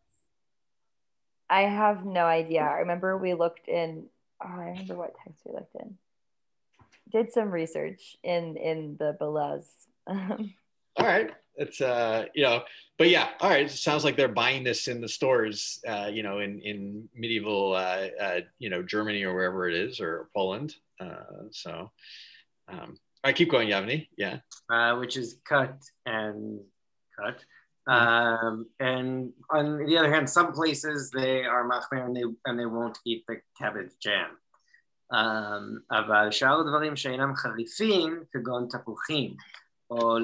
I have no idea. I remember we looked in. Oh, I remember what text we looked in. Did some research in the Belaz. All right, it's but yeah, all right. It sounds like they're buying this in the stores, in medieval, Germany or wherever it is, or Poland. All right, keep going, Yavni. Yeah. Which is cut. And on the other hand, some places they are machmir and they won't eat the cabbage jam. אבל שאר הדברים שאינם חריפים, כגון תפוחים, או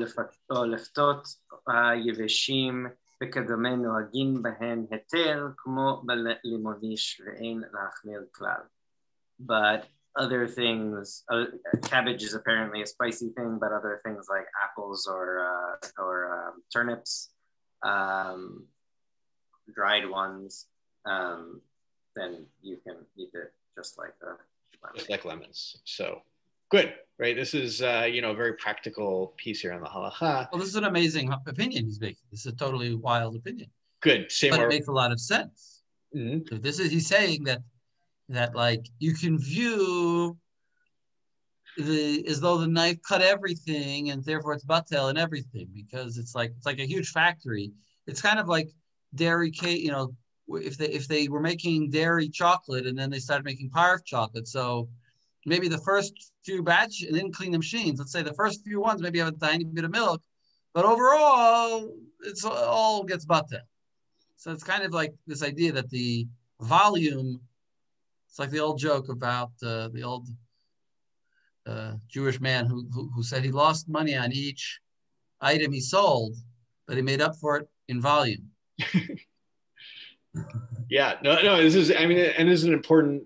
לפתות היבשים וכדומה נוהגים בהן היתר, כמו בלימוניש ואין להחמיר כלל. But other things, cabbage is apparently a spicy thing, but other things like apples or turnips, dried ones, then you can eat it just like lemons. So good, right? This is a very practical piece here on the halacha. Well, this is an amazing opinion he's making. This is a totally wild opinion. Good, but it makes a lot of sense. So he's saying that like you can view as though the knife cut everything and therefore it's batel and everything, because it's like a huge factory. It's kind of like dairy cake, if they were making dairy chocolate and then they started making parf chocolate. So maybe the first few batch and then clean the machines. Let's say the first few ones maybe have a tiny bit of milk, but overall it's all gets batel. So it's kind of like this idea that the volume, it's like the old joke about the old Jewish man who said he lost money on each item he sold, but he made up for it in volume. Yeah, no, this is, and this is an important,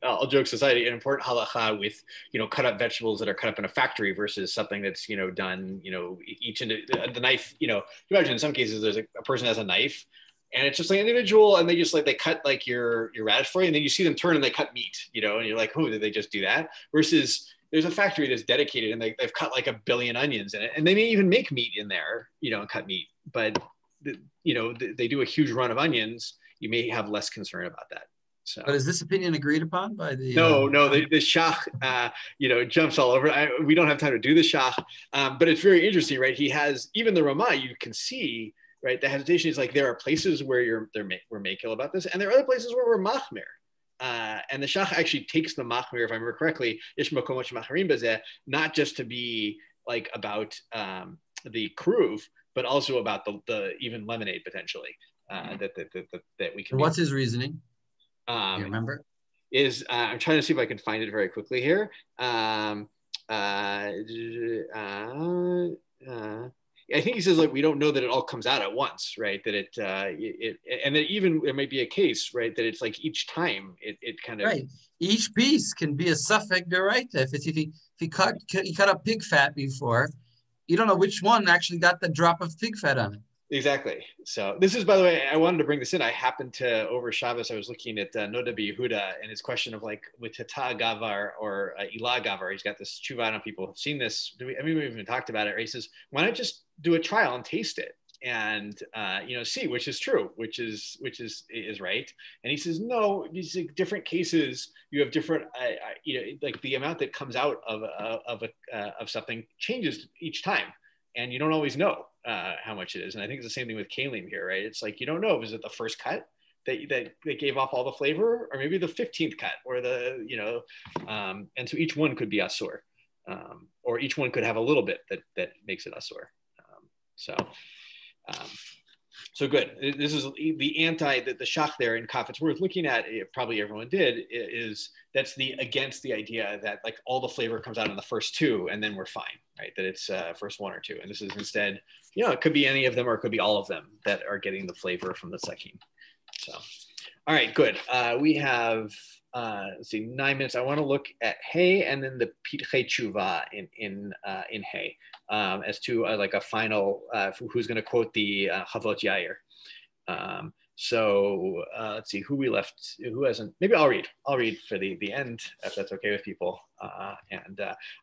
all jokes aside, an important halacha with, cut up vegetables that are cut up in a factory versus something that's, done, each into the knife, you imagine in some cases there's a person has a knife and it's just like an individual and they just they cut like your radish for you and then you see them turn and they cut meat, and you're like, oh, did they just do that? Versus there's a factory that's dedicated and they've cut like 1 billion onions in it and they may even make meat in there, and cut meat, but they do a huge run of onions, you may have less concern about that. So, but is this opinion agreed upon by the? No, the shach, jumps all over. We don't have time to do the shach, but it's very interesting, right? He has, even the Ramah, you can see, right? The hesitation is like, there are places where we're makil about this, and there are other places where we're machmir. And the shach actually takes the machmir, if I remember correctly, not just to be like about the kruv, but also about the even lemonade potentially that we can. What's his reasoning? You remember? I'm trying to see if I can find it very quickly here. I think he says like we don't know that it all comes out at once, right? That it and that even there may be a case, right, that it's like each time it kind of right. Each piece can be a suffix deraita. If he cut up pig fat before, you don't know which one actually got the drop of pig fat on it. Exactly. So this is, by the way, I wanted to bring this in. I happened to, over Shabbos, I was looking at Noda B'Yehuda and his question of like with Tata Gavar or Ilah Gavar. He's got this tshuva. I don't know if people have seen this. We've even talked about it. Right? He says, why not just do a trial and taste it and see which is true, which is right. And he says, no, these different cases. You have different, like the amount that comes out of something changes each time. And you don't always know how much it is. And I think it's the same thing with kalim here, right? It's like, you don't know, is it the first cut that gave off all the flavor, or maybe the 15th cut, or and so each one could be asur, or each one could have a little bit that makes it asur. So good. This is the shach there in Kaf. It's worth looking at. Probably everyone did. That's against the idea that like all the flavor comes out in the first two and then we're fine, right? That it's first one or two. And this is instead, it could be any of them or it could be all of them that are getting the flavor from the sakin. So, all right, good. We have, let's see, 9 minutes. I want to look at hay and then the pitchei tshuva in hay as to like a final, who's going to quote the Chavot Yair. So let's see who we left, who hasn't. Maybe I'll read for the end if that's okay with people. All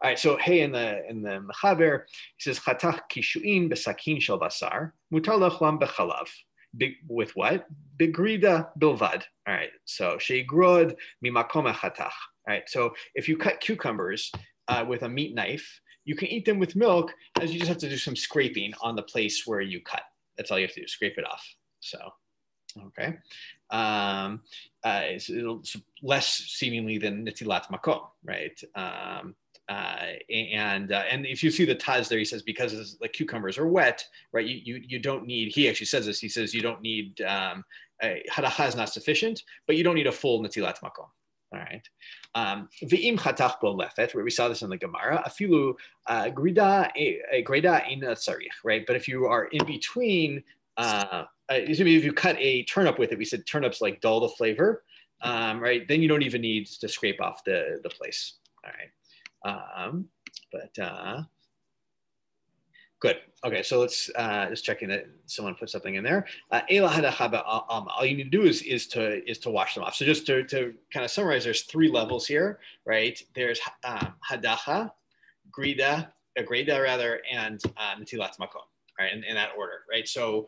right. So hey, in the Mechaber, he says chatach kishuin besakin shel basar mutar lachlam bechalav. With what? Begrida bilvad. All right. So sheigrod mimakom chatach. All right. So if you cut cucumbers with a meat knife, you can eat them with milk, as you just have to do some scraping on the place where you cut. That's all you have to do. Scrape it off. So. Okay, it's less seemingly than nitilat makom, right? And if you see the taz there, he says because the cucumbers are wet, right? You don't need. He actually says this. He says you don't need halacha is not sufficient, but you don't need a full nitilat makom. All right. V'im chatach bo lefet, where we saw this in the Gemara, afilu grida ina tzarich, right? But if you are in between, if you cut a turnip with it, we said turnips like dull the flavor, right? Then you don't even need to scrape off the place. All right. Good. Okay, so let's just checking that someone put something in there. All you need to do is to wash them off. So just to kind of summarize, there's 3 levels here, right? There's hadacha, grida rather, and netilat makom, right? In that order, right? So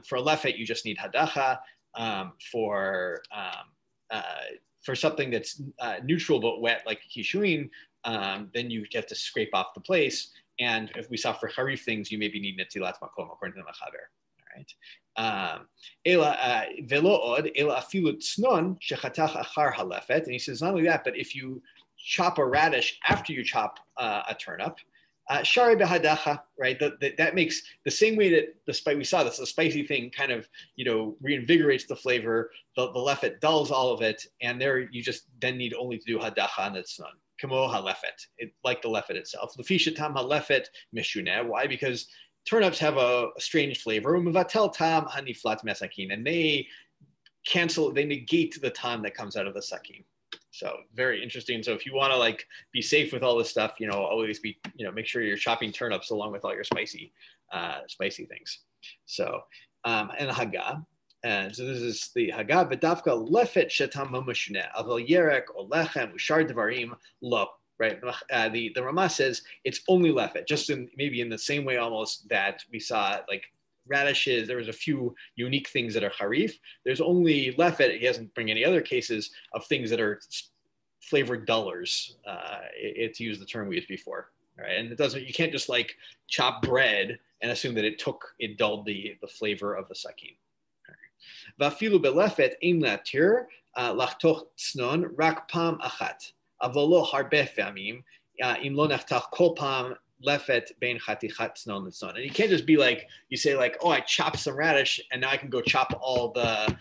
for a lefet, you just need hadacha. For something that's neutral but wet, like kishuin, then you have to scrape off the place. And if we saw for harif things, you maybe need netilat makom according to the Mechaber. All right. Velo od ela afilu tznon shechatach achar halefet. And he says not only that, but if you chop a radish after you chop a turnip, shari behadacha, right? That makes the same way that we saw this, the spicy thing kind of reinvigorates the flavor. The lefet dulls all of it, and there you just then need only to do hadacha on the tznon. Kamo halefet, like the lefet itself. Lefishatam halefet mishuneh. Why? Because turnips have a strange flavor. Umevatel tam haniflat mesakin, and they negate the tam that comes out of the sakin. So very interesting. So if you want to be safe with all this stuff, always be make sure you're chopping turnips along with all your spicy things. So and Haggah. And so this is the Haggah, v'dafka lefet shetam mamashuneh, aval yerek or lechem ushar devarim lo. Right, the Ramah says it's only lefet, just maybe in the same way almost that we saw radishes. There was a few unique things that are harif. There's only lefet. He doesn't bring any other cases of things that are flavored dullers. To use the term we used before. Right, and you can't just chop bread and assume that it dulled the flavor of the sakin. Vafilu belefet im latir lachtoch tznon rak pam achat avolo harbe famim im lo nachtach kol pam lefet bein chatichat tznon tznon. And you can't just be you say oh, I chopped some radish and now I can go chop all the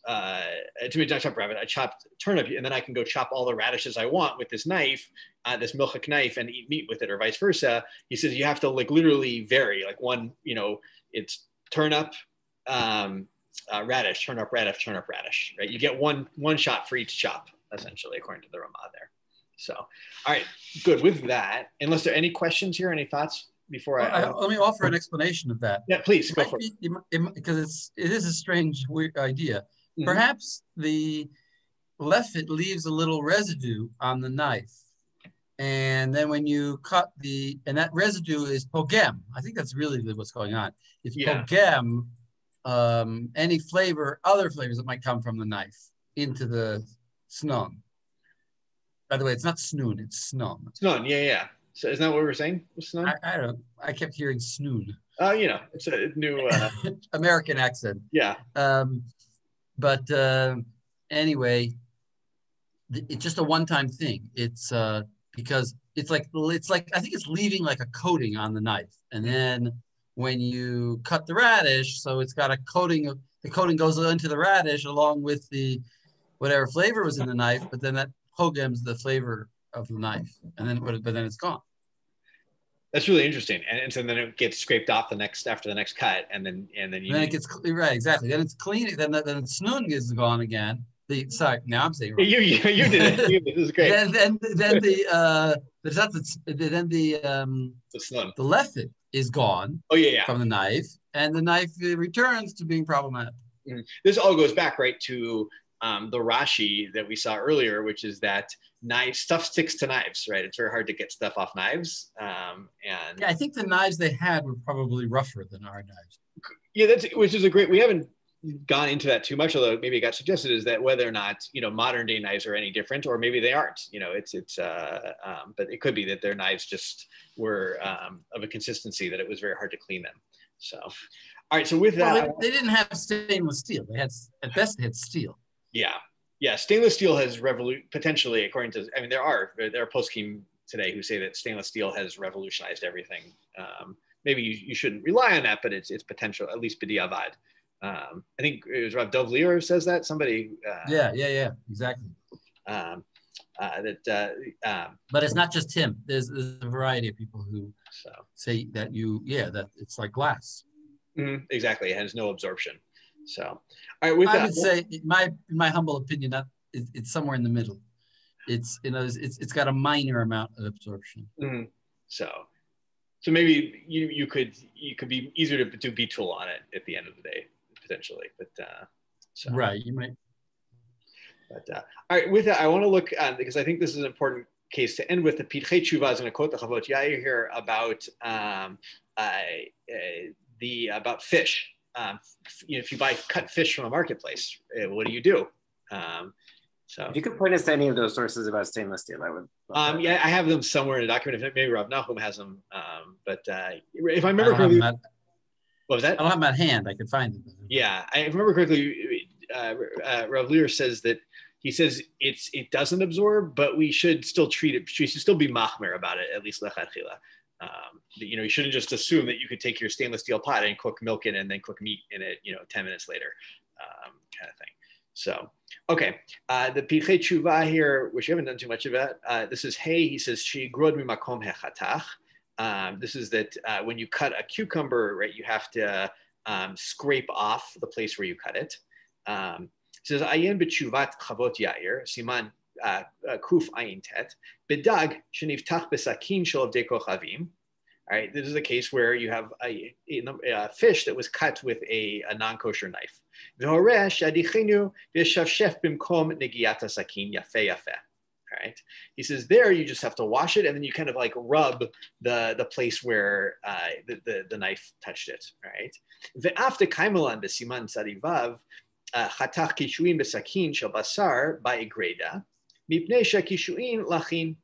I chopped turnip and then I can go chop all the radishes I want with this knife, this milchik knife, and eat meat with it, or vice versa. He says you have to literally vary. One, it's turnip, radish, turnip, radish, right? You get one shot for each chop, essentially, according to the Ramah there. So, all right, good with that. Unless there are any questions here, any thoughts before let me offer an explanation of that. Yeah, please go for it. Because it is a strange, weird idea. Mm-hmm. Perhaps the lefet leaves a little residue on the knife. And then when you cut and that residue is pogem. I think that's really what's going on. It's pogem, any other flavors that might come from the knife into the snon. By the way, it's not snoon, it's snon. Snon, yeah. So isn't that what we were saying? Snon? I don't know. I kept hearing snoon. It's a new American accent. Yeah. But anyway, it's just a one-time thing. It's because it's like I think it's leaving a coating on the knife, and then when you cut the radish, so it's got a coating the coating goes into the radish along with the whatever flavor was in the knife, but then that pogems the flavor of the knife, and then but then it's gone. That's really interesting, and so then it gets scraped off after the next cut, and then it gets right, exactly. Then it's clean. Then snoon is gone again. Sorry, now I'm saying wrong. You did it. This is great. then the lefet is gone. Oh yeah. From the knife, and the knife returns to being problematic. Mm-hmm. This all goes back right to the Rashi that we saw earlier, which is that stuff sticks to knives, right? It's very hard to get stuff off knives. And I think the knives they had were probably rougher than our knives. Yeah, which is we haven't gone into that too much, although maybe it got suggested, is that whether or not modern day knives are any different, or maybe they aren't. But it could be that their knives just were of a consistency that it was very hard to clean them. So, all right. So with that, they didn't have stainless steel. They had at best they had steel. Yeah. Stainless steel has potentially, according to, there are poskim today who say that stainless steel has revolutionized everything. Maybe you shouldn't rely on that, but it's potential, at least b'diavad. I think it was Rav Dov Lear says that. Somebody. Yeah, exactly. But it's not just him. There's a variety of people who say that that it's like glass. Exactly, it has no absorption. So, all right. With I would say, in my humble opinion, that it's somewhere in the middle. It's it's got a minor amount of absorption. So maybe you could be easier to do B-tool on it at the end of the day potentially, but right, you might. But all right, with that, I want to look because I think this is an important case to end with. The Pitchei Tshuva is going to quote the Chavot Yair here about about fish. If you buy cut fish from a marketplace, what do? So if you could point us to any of those sources about stainless steel, I would. I have them somewhere in a document. Maybe Rav Nahum has them. But if I remember correctly, what was that? I don't have them at hand. I can find them. Yeah, I remember correctly. Rav Lear says that he says it doesn't absorb, but we should still treat it. We should still be machmer about it, at least lechatchila. You shouldn't just assume that you could take your stainless steel pot and cook milk in it and then cook meat in it, 10 minutes later, kind of thing. So, okay. The Pitchei Tshuva here, which we haven't done too much of it. This is Hey. He says she grod mimakom hechatach. This is that when you cut a cucumber, right, you have to scrape off the place where you cut it. It says ayin b'tshuvat Chavot Yair siman kuf ayin tet bedag sheniftach besakin shel avdei kochavim. All right, this is a case where you have a fish that was cut with a non-kosher knife. All right, he says there you just have to wash it and then you kind of like rub the place where the knife touched it. Right. Ve'afte kaimelan b'siman tzadivav chatach kishuin b'sakin shel basar ba'egreda mipnei shekishuin lachin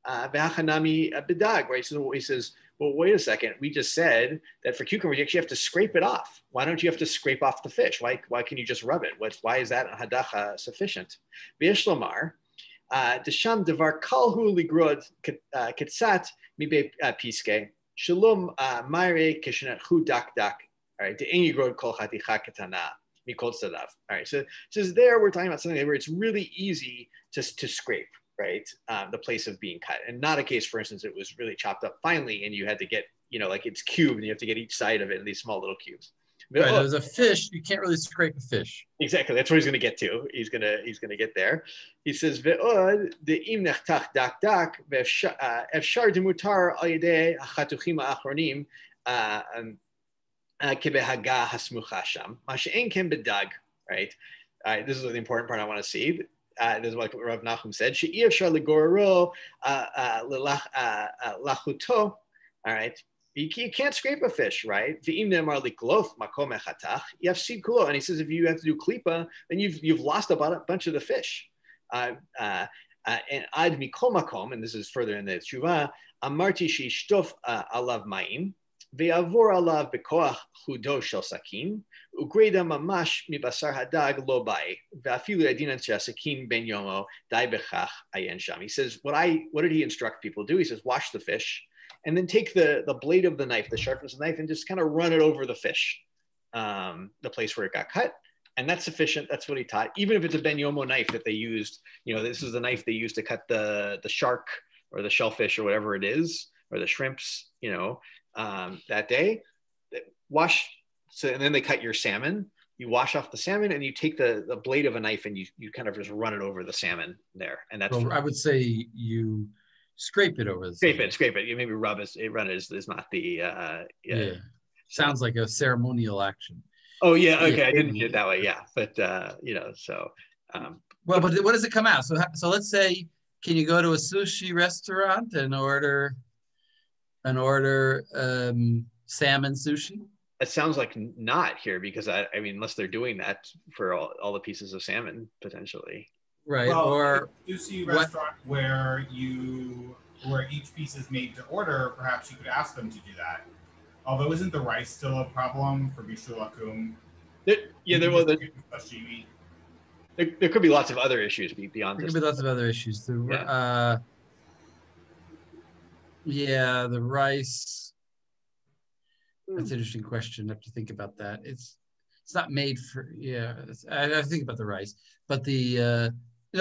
ve'achanami bedag. Right. So he says, well, wait a second. We just said that for cucumber, you actually have to scrape it off. Why don't you have to scrape off the fish? Why can you just rub it? Why is that hadacha sufficient? V'yesh lomar, desham devar kalhu ligrod ketzat mibe piske shalom ma'ire kishenatchu dak dak. All right, de'en yigrod kol chaticha ketana mikol tzadav. All right, so there we're talking about something where it's really easy to scrape. Right, the place of being cut, and not a case, for instance, it was really chopped up finely, and you had to get, like it's cubed, and you have to get each side of it in these small little cubes. Right, there's a fish. You can't really scrape a fish. Exactly, that's what he's going to get to. He's going to get there. He says, "Ve'od de'im nechtach dak dak ve'efshar demutar al yedei hachatuchim ha'achronim kebehaga hasmucha sham ma she'en ken bedag." Right, this is the important part I want to see. This is what Rav Nahum said. She'iyavshar legororo lachuto. All right, you can't scrape a fish, right? V'im nemar likloth makom echatach yafsid kulo. And he says if you have to do klipa, then you've lost about a bunch of the fish. And ad mikol makom, and this is further in the tshuva. Amarti sheishtof alav ma'im. Ve'avor alav bekoach chudo shel sakin ugreda mamash mibasar hadag lo bai ve'afilu adinan sakin ben yomo dai bechach ayen sham. He says what did he instruct people to do? He says wash the fish and then take the blade of the knife, the sharpness of the knife, and just kind of run it over the fish, the place where it got cut, and that's sufficient. That's what he taught. Even if it's a ben yomo knife that they used, this is the knife they used to cut the shark or the shellfish or whatever it is, or the shrimps, that day, wash. So, and then they cut your salmon. You wash off the salmon and you take the blade of a knife and you kind of just run it over the salmon there. And that's. Well, I would say you scrape it over the salmon. Scrape it. You maybe run it is not the. Yeah. Sounds like a ceremonial action. Oh yeah. Okay. I didn't get it that way. Yeah. But so. Well, but what does it come out? So let's say, can you go to a sushi restaurant and order salmon sushi? It sounds like not here because I mean, unless they're doing that for all the pieces of salmon potentially. Right. Well, or sushi restaurant where each piece is made to order, perhaps you could ask them to do that. Although isn't the rice still a problem for bishul akum? There could be lots of other issues beyond this. There could be lots of other issues. The rice. That's an interesting question. I have to think about that. It's not made for. I think about the rice, but the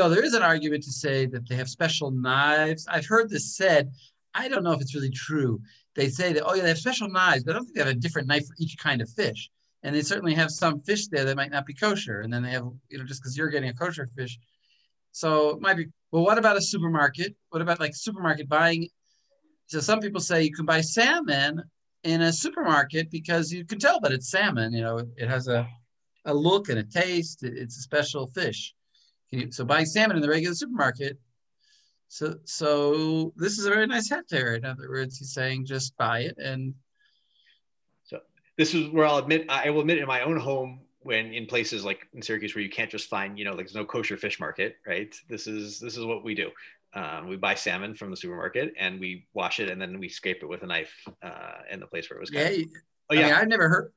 there is an argument to say that they have special knives. I've heard this said. I don't know if it's really true. They say that, oh yeah, they have special knives, but I don't think they have a different knife for each kind of fish. And they certainly have some fish there that might not be kosher. And then they have, just because you're getting a kosher fish. So it might be, well, what about a supermarket? What about like supermarket buying? So some people say you can buy salmon in a supermarket because you can tell that it's salmon. It has a look and a taste. It's a special fish. So buying salmon in the regular supermarket. So this is a very nice heter. In other words, he's saying just buy it. And so this is where I will admit in my own home, when in places like in Syracuse where you can't just find, like there's no kosher fish market, right? This is what we do. We buy salmon from the supermarket and we wash it and then we scrape it with a knife in the place where it was caught. Yeah, I've never heard.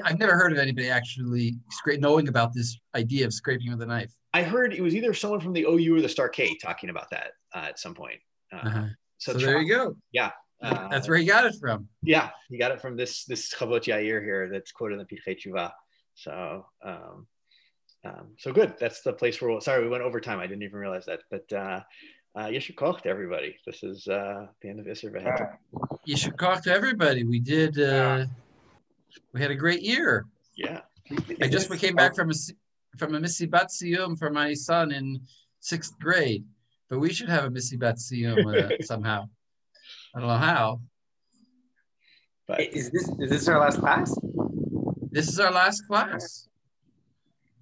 I've never heard of anybody actually knowing about this idea of scraping with a knife. I heard it was either someone from the OU or the Star K talking about that at some point. So there you go. Yeah. That's where he got it from. Yeah, he got it from this Chavot Yair here that's quoted in the Pirkei Tshuva. So, so good. That's the place where, sorry, we went over time. I didn't even realize that, but Yeshu Koch to everybody. This is the end of Isser V'Heter. Yeshu Koch to everybody. We did, we had a great year. Yeah. I just came back from a Misibat Siyum for my son in 6th grade, but we should have a Misibat Siyum somehow. I don't know how. But is this our last class? This is our last class.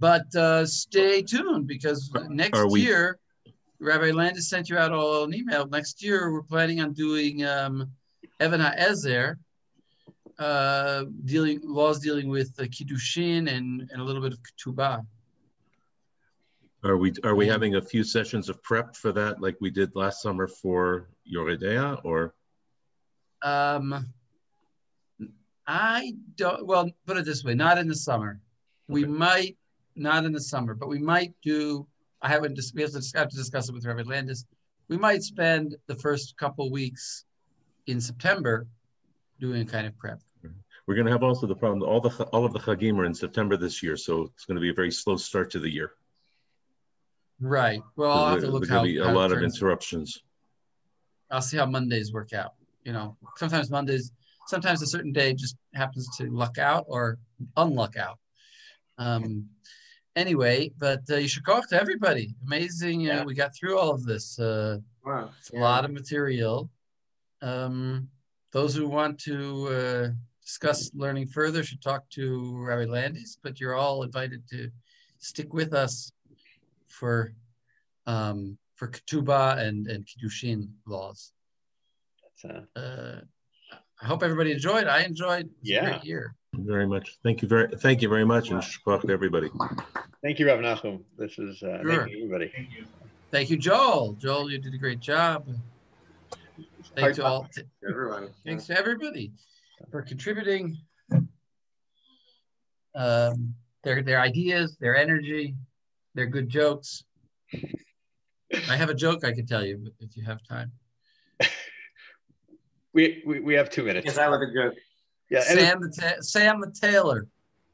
But stay tuned because next year, Rabbi Landis sent you out all an email. Next year, we're planning on doing Even HaEzer, laws dealing with Kiddushin and a little bit of Ketubah. Are we having a few sessions of prep for that, like we did last summer for Yoredea, or? I don't. Well, put it this way: not in the summer. Okay. We might not in the summer, but we might do. We have to discuss it with Rabbi Landis. We might spend the first couple weeks in September doing a kind of prep. We're going to have also the problem. All of the Chagim are in September this year, so it's going to be a very slow start to the year. Right. Well, I'll have to look how. There's going to be a lot of interruptions. I'll see how Mondays work out. Sometimes Mondays. Sometimes a certain day just happens to luck out or unluck out. Anyway, but you should go to everybody. Amazing. Yeah. We got through all of this. Wow. It's a lot of material. Those who want to discuss learning further should talk to Rabbi Landis, but you're all invited to stick with us for Ketubah and Kiddushin laws. I hope everybody enjoyed. I enjoyed. It was a great year. Very much. Thank you very much, and shkach to everybody. Thank you, Rav Nachum. This is sure. Thank you, everybody. Thank you. Thank you, Joel. Joel, you did a great job. Thanks to all. Everyone. Thanks to everybody for contributing their ideas, their energy, their good jokes. I have a joke I could tell you if you have time. We have 2 minutes. Yes, I love a joke. Yeah, Sam the tailor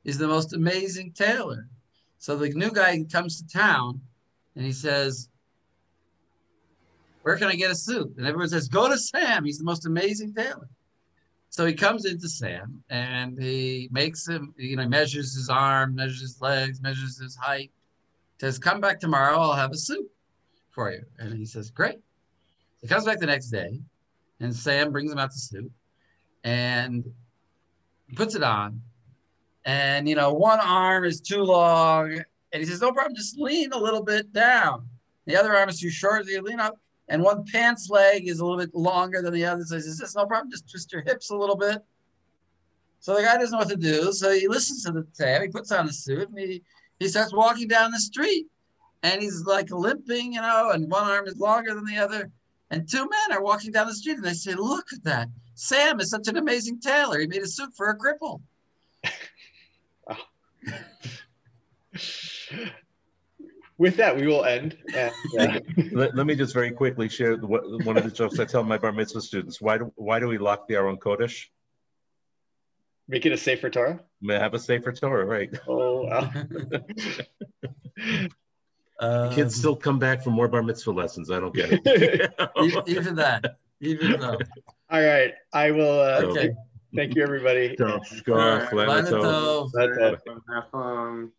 is the most amazing tailor. So the new guy comes to town and he says, "Where can I get a suit?" And everyone says, "Go to Sam. He's the most amazing tailor." So he comes into Sam and he makes him, measures his arm, measures his legs, measures his height. Says, "Come back tomorrow. I'll have a suit for you." And he says, "Great." He comes back the next day and Sam brings him out the suit and puts it on. And, one arm is too long. And he says, "No problem. Just lean a little bit down." The other arm is too short. So you lean up. And one pants leg is a little bit longer than the other. So he says, "That's no problem. Just twist your hips a little bit." So the guy doesn't know what to do. So he listens to the Sam. He puts on the suit and he starts walking down the street. And he's like limping, and one arm is longer than the other. And 2 men are walking down the street and they say, "Look at that. Sam is such an amazing tailor. He made a suit for a cripple." With that, we will end. And, let me just very quickly share one of the jokes I tell my bar mitzvah students. Why do we lock the Aron Kodesh? Make it a safer Torah? May have a safer Torah, right? Oh, wow. Kids still come back for more bar mitzvah lessons. I don't get it. Even that. Even though. All right. I will. Okay. Thank you, everybody. Shkoch, Laila Tov. Laila Tov.